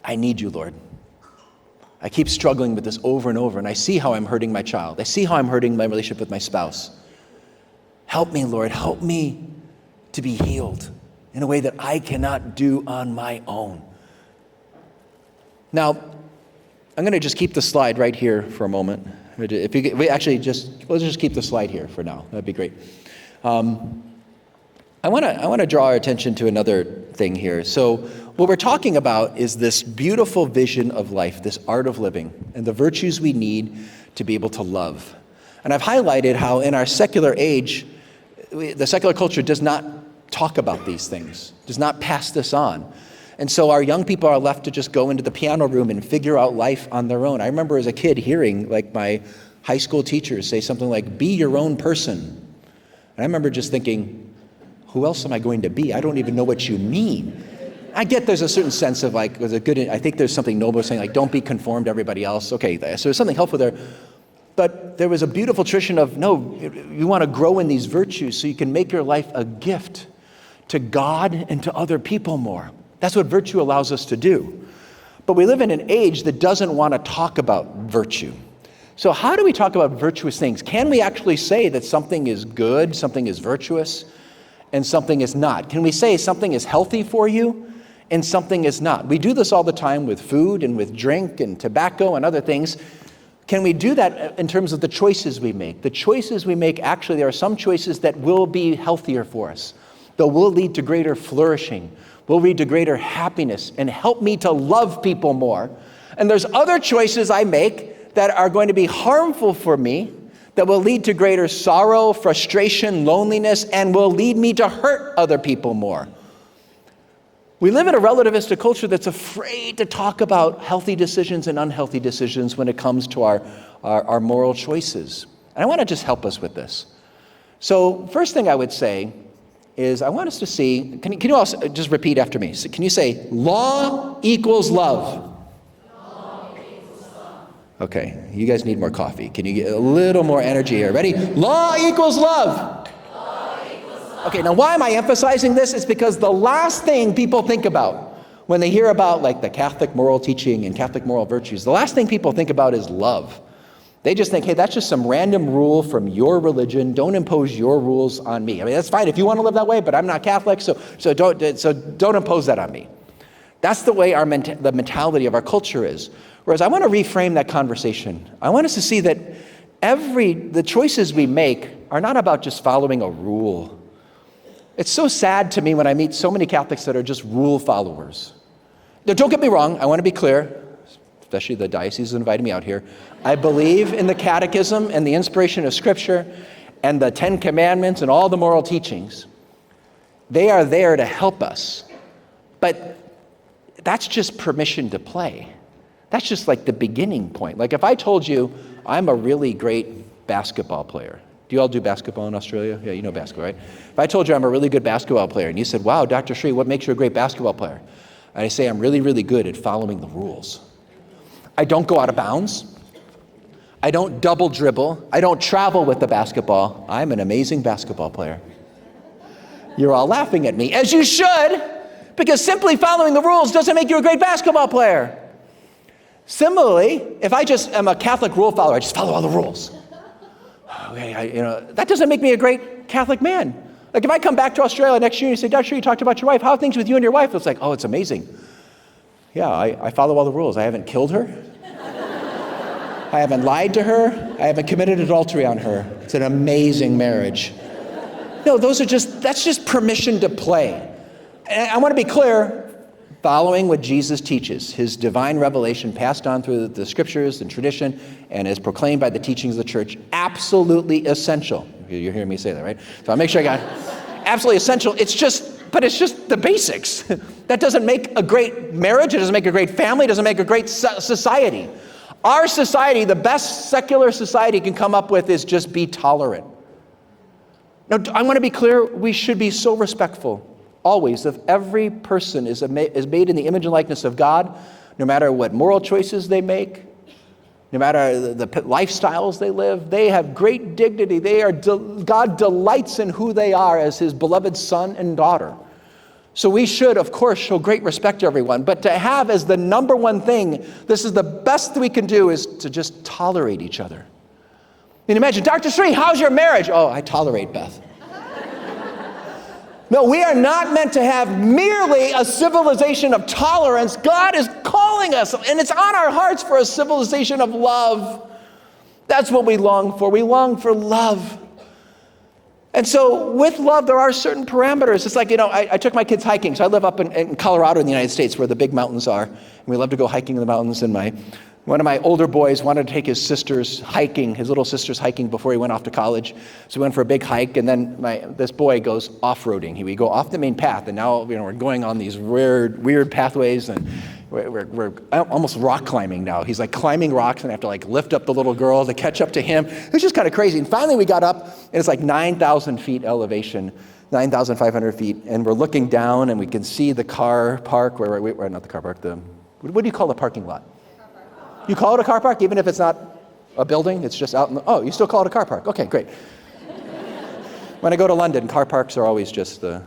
I need you, Lord. I keep struggling with this over and over, and I see how I'm hurting my child. I see how I'm hurting my relationship with my spouse. Help me, Lord. Help me to be healed in a way that I cannot do on my own. Now, I'm going to just keep the slide right here for a moment. If you, let's just keep the slide here for now. That'd be great. I want to draw our attention to another thing here. So what we're talking about is this beautiful vision of life, this art of living, and the virtues we need to be able to love. And I've highlighted how in our secular age, the secular culture does not talk about these things, does not pass this on. And so our young people are left to just go into the piano room and figure out life on their own. I remember as a kid hearing like my high school teachers say something like, be your own person. And I remember just thinking, who else am I going to be? I don't even know what you mean. I get there's a certain sense of like, I think there's something noble saying like, don't be conformed to everybody else. Okay, so there's something helpful there. But there was a beautiful tradition of, no, you want to grow in these virtues so you can make your life a gift to God and to other people more. That's what virtue allows us to do. But we live in an age that doesn't want to talk about virtue. So how do we talk about virtuous things? Can we actually say that something is good, something is virtuous, and something is not? Can we say something is healthy for you and something is not? We do this all the time with food and with drink and tobacco and other things. can we do that in terms of the choices we make? The choices we make, actually, there are some choices that will be healthier for us, that will lead to greater flourishing, will lead to greater happiness, and help me to love people more. And there's other choices I make that are going to be harmful for me, that will lead to greater sorrow, frustration, loneliness, and will lead me to hurt other people more. We live in a relativistic culture that's afraid to talk about healthy decisions and unhealthy decisions when it comes to our moral choices. And I want to just help us with this. So first thing I would say is I want us to see, can you all just repeat after me? So can you say, law equals love? Okay, you guys need more coffee. Can you get a little more energy here? Ready? Law equals love. Okay, now why am I emphasizing this? It's because the last thing people think about when they hear about like the Catholic moral teaching and Catholic moral virtues, the last thing people think about is love. They just think, hey, that's just some random rule from your religion. Don't impose your rules on me. I mean, that's fine if you want to live that way, but I'm not Catholic, so don't impose that on me. That's the way the mentality of our culture is. Whereas I want to reframe that conversation. I want us to see that the choices we make are not about just following a rule. It's so sad to me when I meet so many Catholics that are just rule followers. Now, don't get me wrong, I want to be clear, especially the diocese who invited me out here. I believe in the catechism and the inspiration of Scripture and the 10 Commandments and all the moral teachings. They are there to help us. But that's just permission to play. That's just like the beginning point. Like if I told you I'm a really great basketball player. Do you all do basketball in Australia? Yeah, you know basketball, right? If I told you I'm a really good basketball player and you said, wow, Dr. Sri, what makes you a great basketball player? And I say I'm really, really good at following the rules. I don't go out of bounds. I don't double dribble. I don't travel with the basketball. I'm an amazing basketball player. You're all laughing at me, as you should, because simply following the rules doesn't make you a great basketball player. Similarly, if I just am a Catholic rule follower, I just follow all the rules. Okay, that doesn't make me a great Catholic man. Like if I come back to Australia next year and you say, Dr. Sri, you talked about your wife. How are things with you and your wife? It's like, oh, it's amazing. Yeah, I follow all the rules. I haven't killed her. I haven't lied to her. I haven't committed adultery on her. It's an amazing marriage. No, that's just permission to play. And I want to be clear, following what Jesus teaches, his divine revelation passed on through the scriptures and tradition and is proclaimed by the teachings of the church, absolutely essential. You're hearing me say that, right? So I'll make sure I got it. Absolutely essential. It's just the basics. That doesn't make a great marriage. It doesn't make a great family. It doesn't make a great society. Our society, the best secular society can come up with is just be tolerant. Now, I want to be clear, we should be so respectful always of every person is made in the image and likeness of God, no matter what moral choices they make, no matter the lifestyles they live. They have great dignity. God delights in who they are as his beloved son and daughter. So we should, of course, show great respect to everyone. But to have as the number one thing, this is the best we can do, is to just tolerate each other. And imagine, Dr. Sri, how's your marriage? Oh, I tolerate Beth. No, we are not meant to have merely a civilization of tolerance. God is calling us, and it's on our hearts for a civilization of love. That's what we long for. We long for love. And so with love, there are certain parameters. It's like, I took my kids hiking. So I live up in Colorado in the United States where the big mountains are. And we love to go hiking in the mountains. And one of my older boys wanted to take his little sister's hiking before he went off to college. So we went for a big hike. And then this boy goes off-roading. We go off the main path. And now we're going on these weird pathways. And we're almost rock climbing now. He's like climbing rocks and I have to like lift up the little girl to catch up to him. It was just kind of crazy. And finally we got up and it's like 9,000 feet elevation, 9,500 feet. And we're looking down and we can see the car park, not the car park, what do you call the parking lot? You call it a car park even if it's not a building? It's just out you still call it a car park. Okay, great. When I go to London, car parks are always just the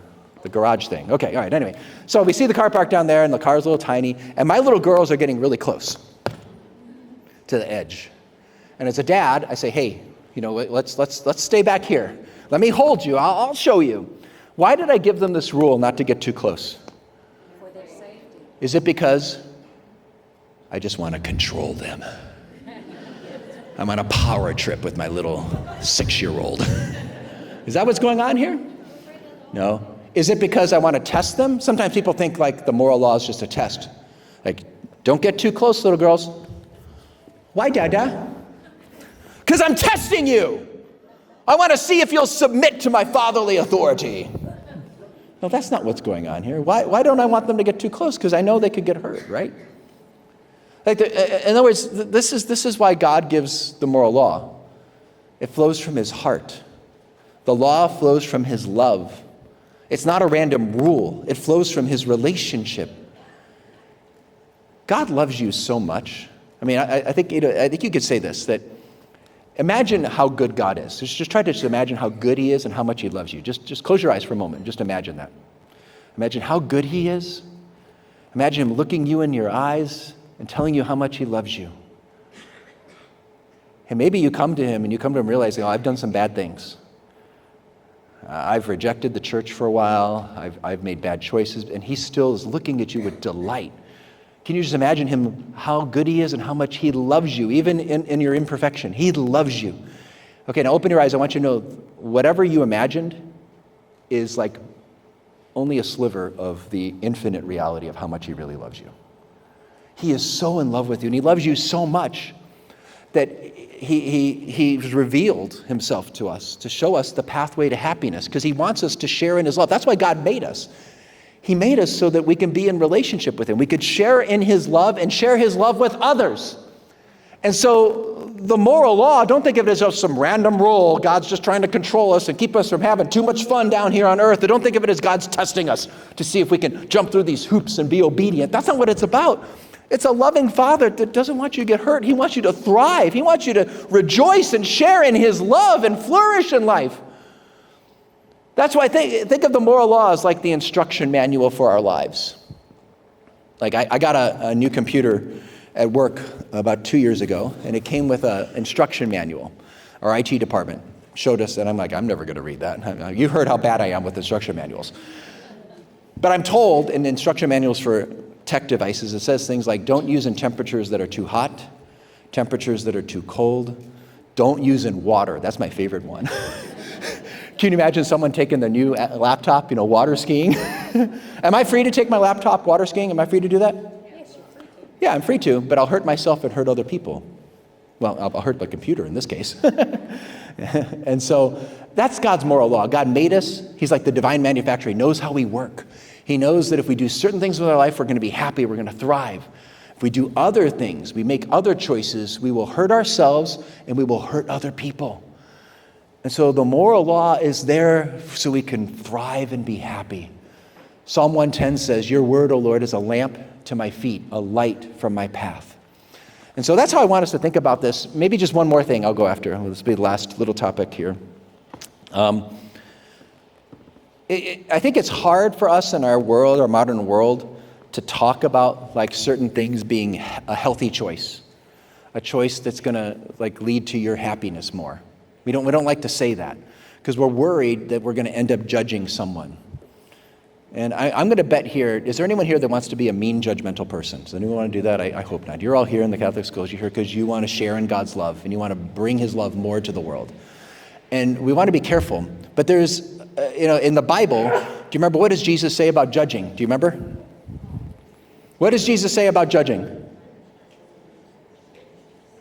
garage thing. Okay, all right, anyway. So we see the car park down there, and the car's a little tiny, and my little girls are getting really close to the edge. And as a dad, I say, hey, let's stay back here. Let me hold you. I'll show you. Why did I give them this rule not to get too close? For their safety. Is it because I just want to control them? I'm on a power trip with my little 6-year-old. Is that what's going on here? No. Is it because I want to test them? Sometimes people think like the moral law is just a test. Like, don't get too close, little girls. Why, Dada? Because I'm testing you. I want to see if you'll submit to my fatherly authority. No, that's not what's going on here. Why don't I want them to get too close? Because I know they could get hurt, right? Like in other words, this is why God gives the moral law. It flows from his heart. The law flows from his love. It's not a random rule. It flows from his relationship. God loves you so much. I mean, I think you could say this, that imagine how good God is. Just try to imagine how good he is and how much he loves you. Just close your eyes for a moment. Just imagine that. Imagine how good he is. Imagine him looking you in your eyes and telling you how much he loves you. And maybe you come to him realizing, oh, I've done some bad things. I've rejected the church for a while. I've made bad choices. And he still is looking at you with delight. Can you just imagine him, how good he is and how much he loves you, even in your imperfection? He loves you. Okay, now open your eyes. I want you to know whatever you imagined is like only a sliver of the infinite reality of how much he really loves you. He is so in love with you, and he loves you so much that he's revealed himself to us to show us the pathway to happiness, because he wants us to share in his love. That's why God made us. He made us so that we can be in relationship with him. We could share in his love and share his love with others. And so the moral law, don't think of it as just some random rule. God's just trying to control us and keep us from having too much fun down here on earth. Don't think of it as God's testing us to see if we can jump through these hoops and be obedient. That's not what it's about. It's a loving father that doesn't want you to get hurt. He wants you to thrive. He wants you to rejoice and share in his love and flourish in life. That's why I think of the moral law as like the instruction manual for our lives. Like I got a new computer at work about 2 years ago, and it came with an instruction manual. Our IT department showed us, and I'm like, I'm never going to read that. You heard how bad I am with instruction manuals. But I'm told in instruction manuals for tech devices, it says things like, don't use in temperatures that are too hot, temperatures that are too cold, don't use in water. That's my favorite one. Can you imagine someone taking the new laptop, water skiing? Am I free to take my laptop water skiing? Am I free to do that? Yes, you're free to. Yeah, I'm free to, but I'll hurt myself and hurt other people. Well, I'll hurt my computer in this case. And so that's God's moral law. God made us. He's like the divine manufacturer. He knows how we work. He knows that if we do certain things with our life, we're going to be happy, we're going to thrive. If we do other things, we make other choices, we will hurt ourselves and we will hurt other people. And so the moral law is there so we can thrive and be happy. Psalm 110 says, your word, O Lord, is a lamp to my feet, a light from my path. And so that's how I want us to think about this. Maybe just one more thing I'll go after. This will be the last little topic here. I think it's hard for us in our world, our modern world, to talk about like certain things being a healthy choice, a choice that's going to like lead to your happiness more. We don't like to say that because we're worried that we're going to end up judging someone. And I'm going to bet here, is there anyone here that wants to be a mean, judgmental person? Does anyone want to do that? I hope not. You're all here in the Catholic schools. You're here because you want to share in God's love and you want to bring his love more to the world. And we want to be careful. But there's, in the Bible, do you remember what does Jesus say about judging? Do you remember? What does Jesus say about judging?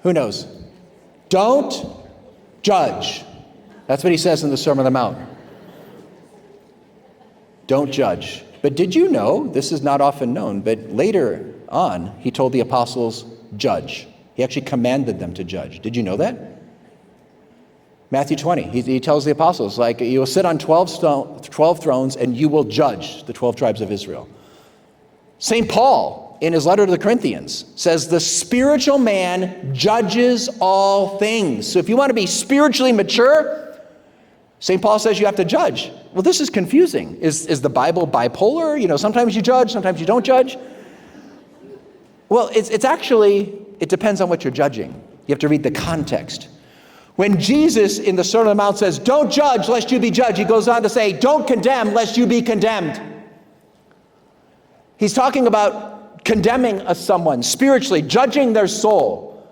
Who knows? Don't judge. That's what he says in the Sermon on the Mount. Don't judge. But did you know, this is not often known, but later on, he told the apostles, judge. He actually commanded them to judge. Did you know that? Matthew 20, he tells the apostles, like, you will sit on 12 thrones and you will judge the 12 tribes of Israel. St. Paul, in his letter to the Corinthians, says the spiritual man judges all things. So if you want to be spiritually mature, St. Paul says you have to judge. Well, this is confusing. Is the Bible bipolar? Sometimes you judge, sometimes you don't judge. Well, it's actually, it depends on what you're judging. You have to read the context. When Jesus in the Sermon on the Mount says, don't judge lest you be judged, he goes on to say, don't condemn lest you be condemned. He's talking about condemning someone spiritually, judging their soul.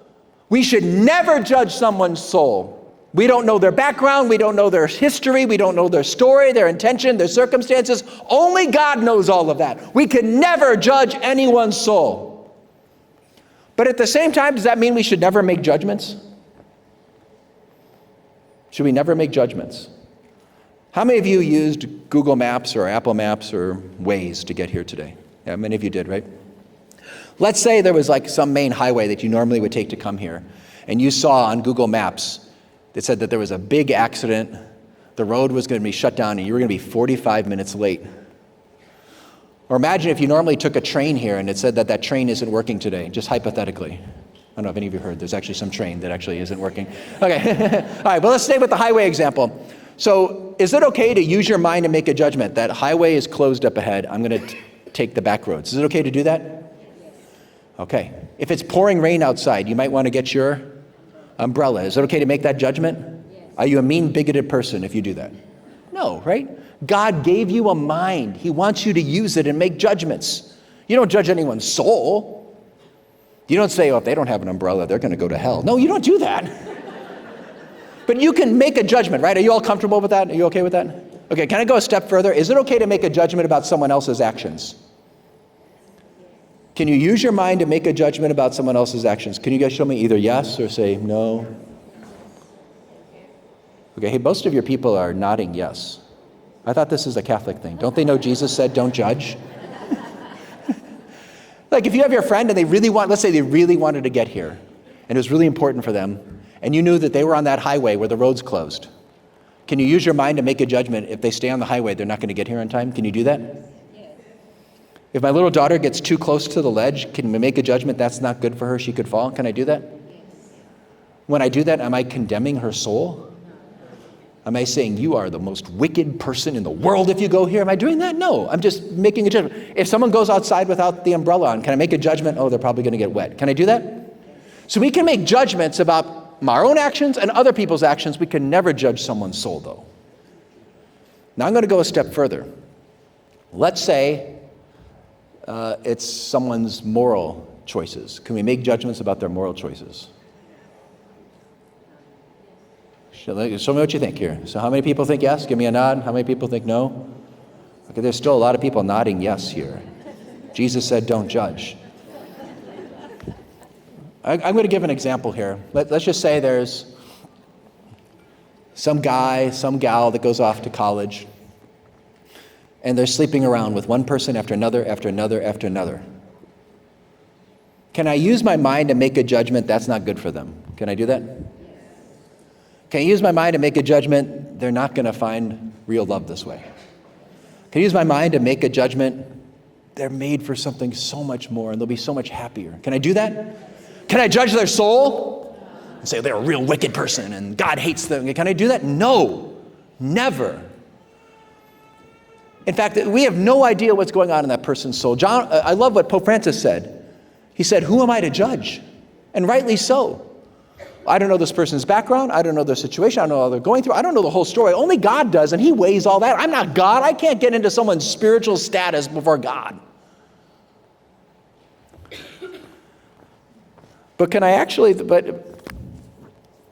We should never judge someone's soul. We don't know their background, we don't know their history, we don't know their story, their intention, their circumstances. Only God knows all of that. We can never judge anyone's soul. But at the same time, does that mean we should never make judgments? Should we never make judgments? How many of you used Google Maps or Apple Maps or Waze to get here today? Yeah, many of you did, right? Let's say there was like some main highway that you normally would take to come here, and you saw on Google Maps that said that there was a big accident, the road was going to be shut down, and you were going to be 45 minutes late. Or imagine if you normally took a train here and it said that that train isn't working today, just hypothetically. I don't know if any of you heard, there's actually some train that actually isn't working. Okay, all right, well, let's stay with the highway example. So is it okay to use your mind and make a judgment that highway is closed up ahead, I'm going to take the back roads? Is it okay to do that? Okay. If it's pouring rain outside, you might want to get your umbrella. Is it okay to make that judgment? Yes. Are you a mean, bigoted person if you do that? No, right? God gave you a mind. He wants you to use it and make judgments. You don't judge anyone's soul. You don't say, oh, if they don't have an umbrella, they're going to go to hell. No, you don't do that. But you can make a judgment, right? Are you all comfortable with that? Are you okay with that? Okay, can I go a step further? Is it okay to make a judgment about someone else's actions? Can you use your mind to make a judgment about someone else's actions? Can you guys show me either yes or say no? Okay, hey, most of your people are nodding yes. I thought this is a Catholic thing. Don't they know Jesus said don't judge? Like if you have your friend and they really want, let's say they really wanted to get here, and it was really important for them, and you knew that they were on that highway where the road's closed. Can you use your mind to make a judgment if they stay on the highway, they're not going to get here on time? Can you do that? If my little daughter gets too close to the ledge, can we make a judgment that's not good for her, she could fall? Can I do that? When I do that, am I condemning her soul? Am I saying you are the most wicked person in the world if you go here? Am I doing that? No, I'm just making a judgment. If someone goes outside without the umbrella on, can I make a judgment? Oh, they're probably going to get wet. Can I do that? So we can make judgments about our own actions and other people's actions. We can never judge someone's soul, though. Now I'm going to go a step further. Let's say it's someone's moral choices. Can we make judgments about their moral choices? Show me what you think here. So how many people think yes? Give me a nod. How many people think no? Okay, there's still a lot of people nodding yes here. Jesus said don't judge. I'm going to give an example here. Let's just say there's some guy, some gal that goes off to college, and they're sleeping around with one person after another, after another, after another. Can I use my mind to make a judgment that's not good for them? Can I do that? Can I use my mind to make a judgment they're not going to find real love this way? Can I use my mind to make a judgment they're made for something so much more and they'll be so much happier? Can I do that? Can I judge their soul and say they're a real wicked person and God hates them? Can I do that? No, never. In fact, we have no idea what's going on in that person's soul. I love what Pope Francis said. He said, who am I to judge? And rightly so. I don't know this person's background. I don't know their situation. I don't know what they're going through. I don't know the whole story. Only God does, and he weighs all that. I'm not God. I can't get into someone's spiritual status before God. But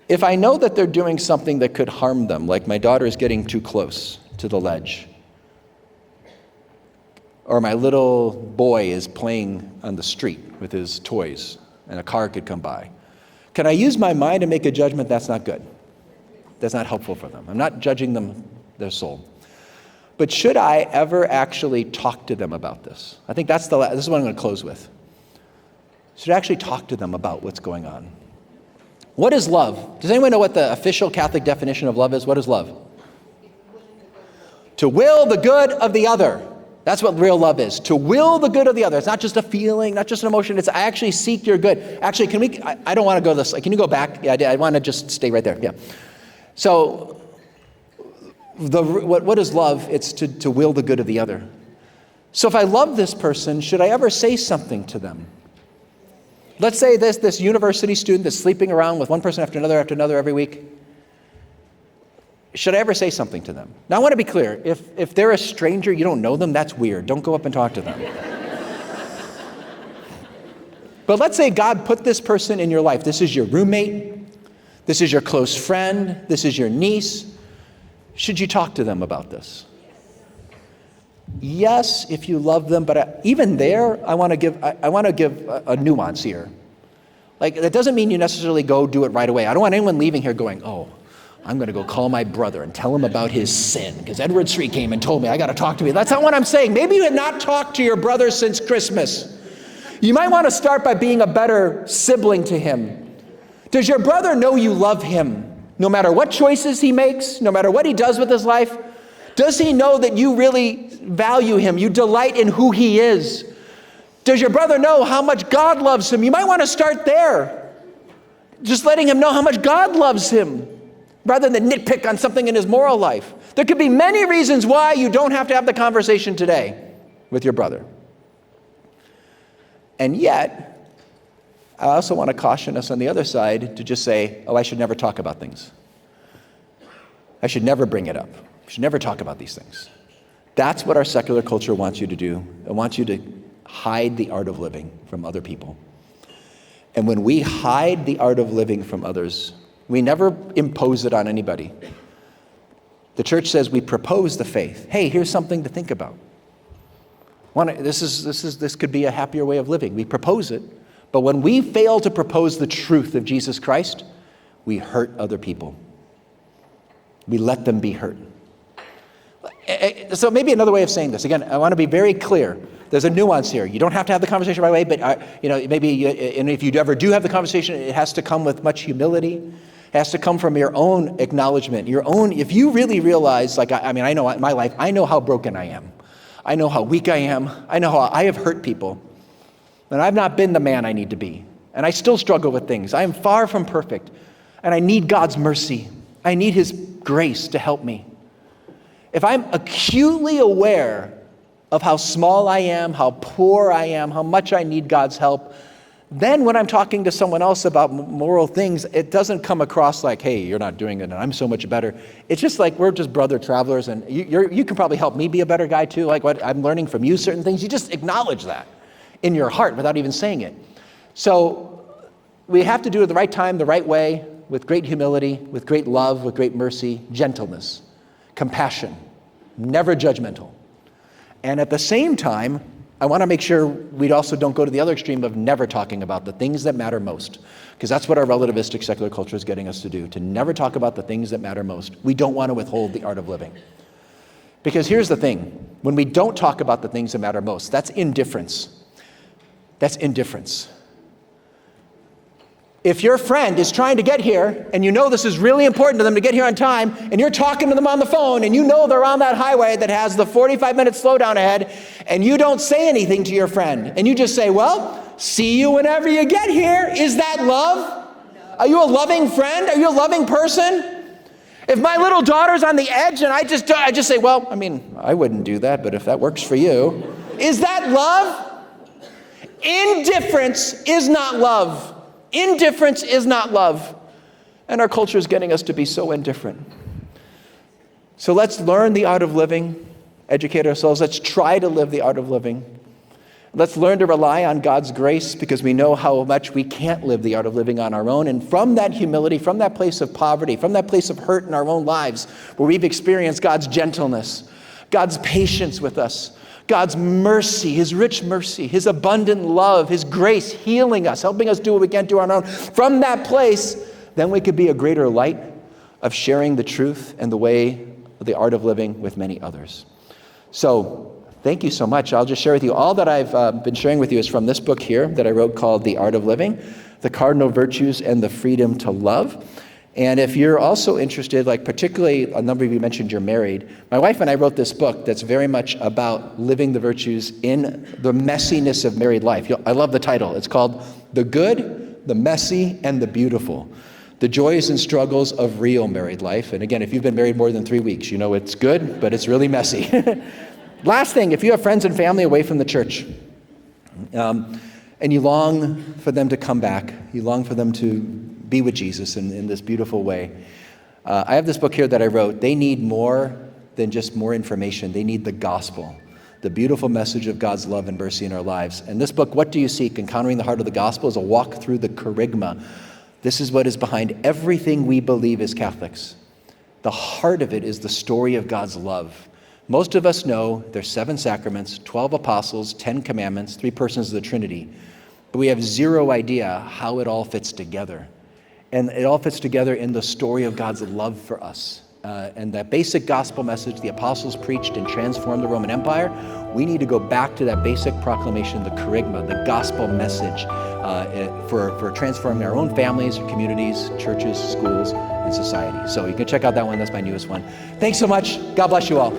if I know that they're doing something that could harm them, like my daughter is getting too close to the ledge, or my little boy is playing on the street with his toys and a car could come by, can I use my mind to make a judgment that's not good? That's not helpful for them. I'm not judging them, their soul. But should I ever actually talk to them about this? I think this is what I'm going to close with. Should I actually talk to them about what's going on? What is love? Does anyone know what the official Catholic definition of love is? What is love? To will the good of the other. That's what real love is. To will the good of the other. It's not just a feeling, not just an emotion. It's I actually seek your good. Actually, I don't want to go this. Can you go back? Yeah, I want to just stay right there. Yeah. So, what is love? It's to will the good of the other. So if I love this person, should I ever say something to them? Let's say this university student that's sleeping around with one person after another every week. Should I ever say something to them? Now I want to be clear. If they're a stranger, you don't know them, that's weird. Don't go up and talk to them. But let's say God put this person in your life. This is your roommate. This is your close friend. This is your niece. Should you talk to them about this? Yes, if you love them, but even there, I want to give a nuance here. Like, that doesn't mean you necessarily go do it right away. I don't want anyone leaving here going, oh, I'm going to go call my brother and tell him about his sin because Edward Street came and told me I got to talk to him. That's not what I'm saying. Maybe you had not talked to your brother since Christmas. You might want to start by being a better sibling to him. Does your brother know you love him? No matter what choices he makes, no matter what he does with his life, does he know that you really value him? You delight in who he is? Does your brother know how much God loves him? You might want to start there. Just letting him know how much God loves him, rather than nitpick on something in his moral life. There could be many reasons why you don't have to have the conversation today with your brother. And yet, I also want to caution us on the other side to just say, oh, I should never talk about things. I should never bring it up. I should never talk about these things. That's what our secular culture wants you to do. It wants you to hide the art of living from other people. And when we hide the art of living from others, we never impose it on anybody. The church says we propose the faith. Hey, here's something to think about. This could be a happier way of living. We propose it, but when we fail to propose the truth of Jesus Christ, we hurt other people. We let them be hurt. So maybe another way of saying this. Again, I want to be very clear. There's a nuance here. You don't have to have the conversation right away, but and if you ever do have the conversation, it has to come with much humility. It has to come from your own acknowledgement, if you really realize, I know in my life, I know how broken I am. I know how weak I am. I know how I have hurt people. And I've not been the man I need to be. And I still struggle with things. I am far from perfect. And I need God's mercy. I need his grace to help me. If I'm acutely aware of how small I am, how poor I am, how much I need God's help, then when I'm talking to someone else about moral things, it doesn't come across like, hey, you're not doing it and I'm so much better. It's just like we're just brother travelers, and you can probably help me be a better guy too. Like what I'm learning from you, certain things. You just acknowledge that in your heart without even saying it. So we have to do it at the right time, the right way, with great humility, with great love, with great mercy, gentleness, compassion, never judgmental. And at the same time, I want to make sure we also don't go to the other extreme of never talking about the things that matter most, because that's what our relativistic secular culture is getting us to do, to never talk about the things that matter most. We don't want to withhold the art of living. Because here's the thing, when we don't talk about the things that matter most, that's indifference. That's indifference. If your friend is trying to get here, and you know this is really important to them to get here on time, and you're talking to them on the phone, and you know they're on that highway that has the 45-minute slowdown ahead, and you don't say anything to your friend, and you just say, well, see you whenever you get here. Is that love? Are you a loving friend? Are you a loving person? If my little daughter's on the edge, and I just say, well, I wouldn't do that, but if that works for you. Is that love? Indifference is not love. Indifference is not love. And our culture is getting us to be so indifferent. So let's learn the art of living, educate ourselves. Let's try to live the art of living. Let's learn to rely on God's grace, because we know how much we can't live the art of living on our own. And from that humility, from that place of poverty, from that place of hurt in our own lives, where we've experienced God's gentleness, God's patience with us, God's mercy, his rich mercy, his abundant love, his grace healing us, helping us do what we can't do on our own. From that place, then we could be a greater light of sharing the truth and the way of the art of living with many others. So thank you so much. I'll just share with you, all that I've been sharing with you is from this book here that I wrote called The Art of Living, The Cardinal Virtues and the Freedom to Love. And if you're also interested, like particularly a number of you mentioned you're married, my wife and I wrote this book that's very much about living the virtues in the messiness of married life. I love the title. It's called The Good, the Messy, and the Beautiful. The Joys and Struggles of Real Married Life. And again, if you've been married more than 3 weeks, you know it's good, but it's really messy. Last thing, if you have friends and family away from the church, and you long for them to come back, you long for them to be with Jesus in this beautiful way. I have this book here that I wrote. They need more than just more information. They need the gospel. the beautiful message of God's love and mercy in our lives. And this book, What Do You Seek? Encountering the Heart of the Gospel, is a walk through the kerygma. This is what is behind everything we believe as Catholics. The heart of it is the story of God's love. Most of us know there's 7 sacraments, 12 apostles, 10 commandments, 3 persons of the Trinity. But we have zero idea how it all fits together. And it all fits together in the story of God's love for us. And that basic gospel message the apostles preached and transformed the Roman Empire, we need to go back to that basic proclamation, the kerygma, the gospel message for transforming our own families, communities, churches, schools, and society. So you can check out that one. That's my newest one. Thanks so much. God bless you all.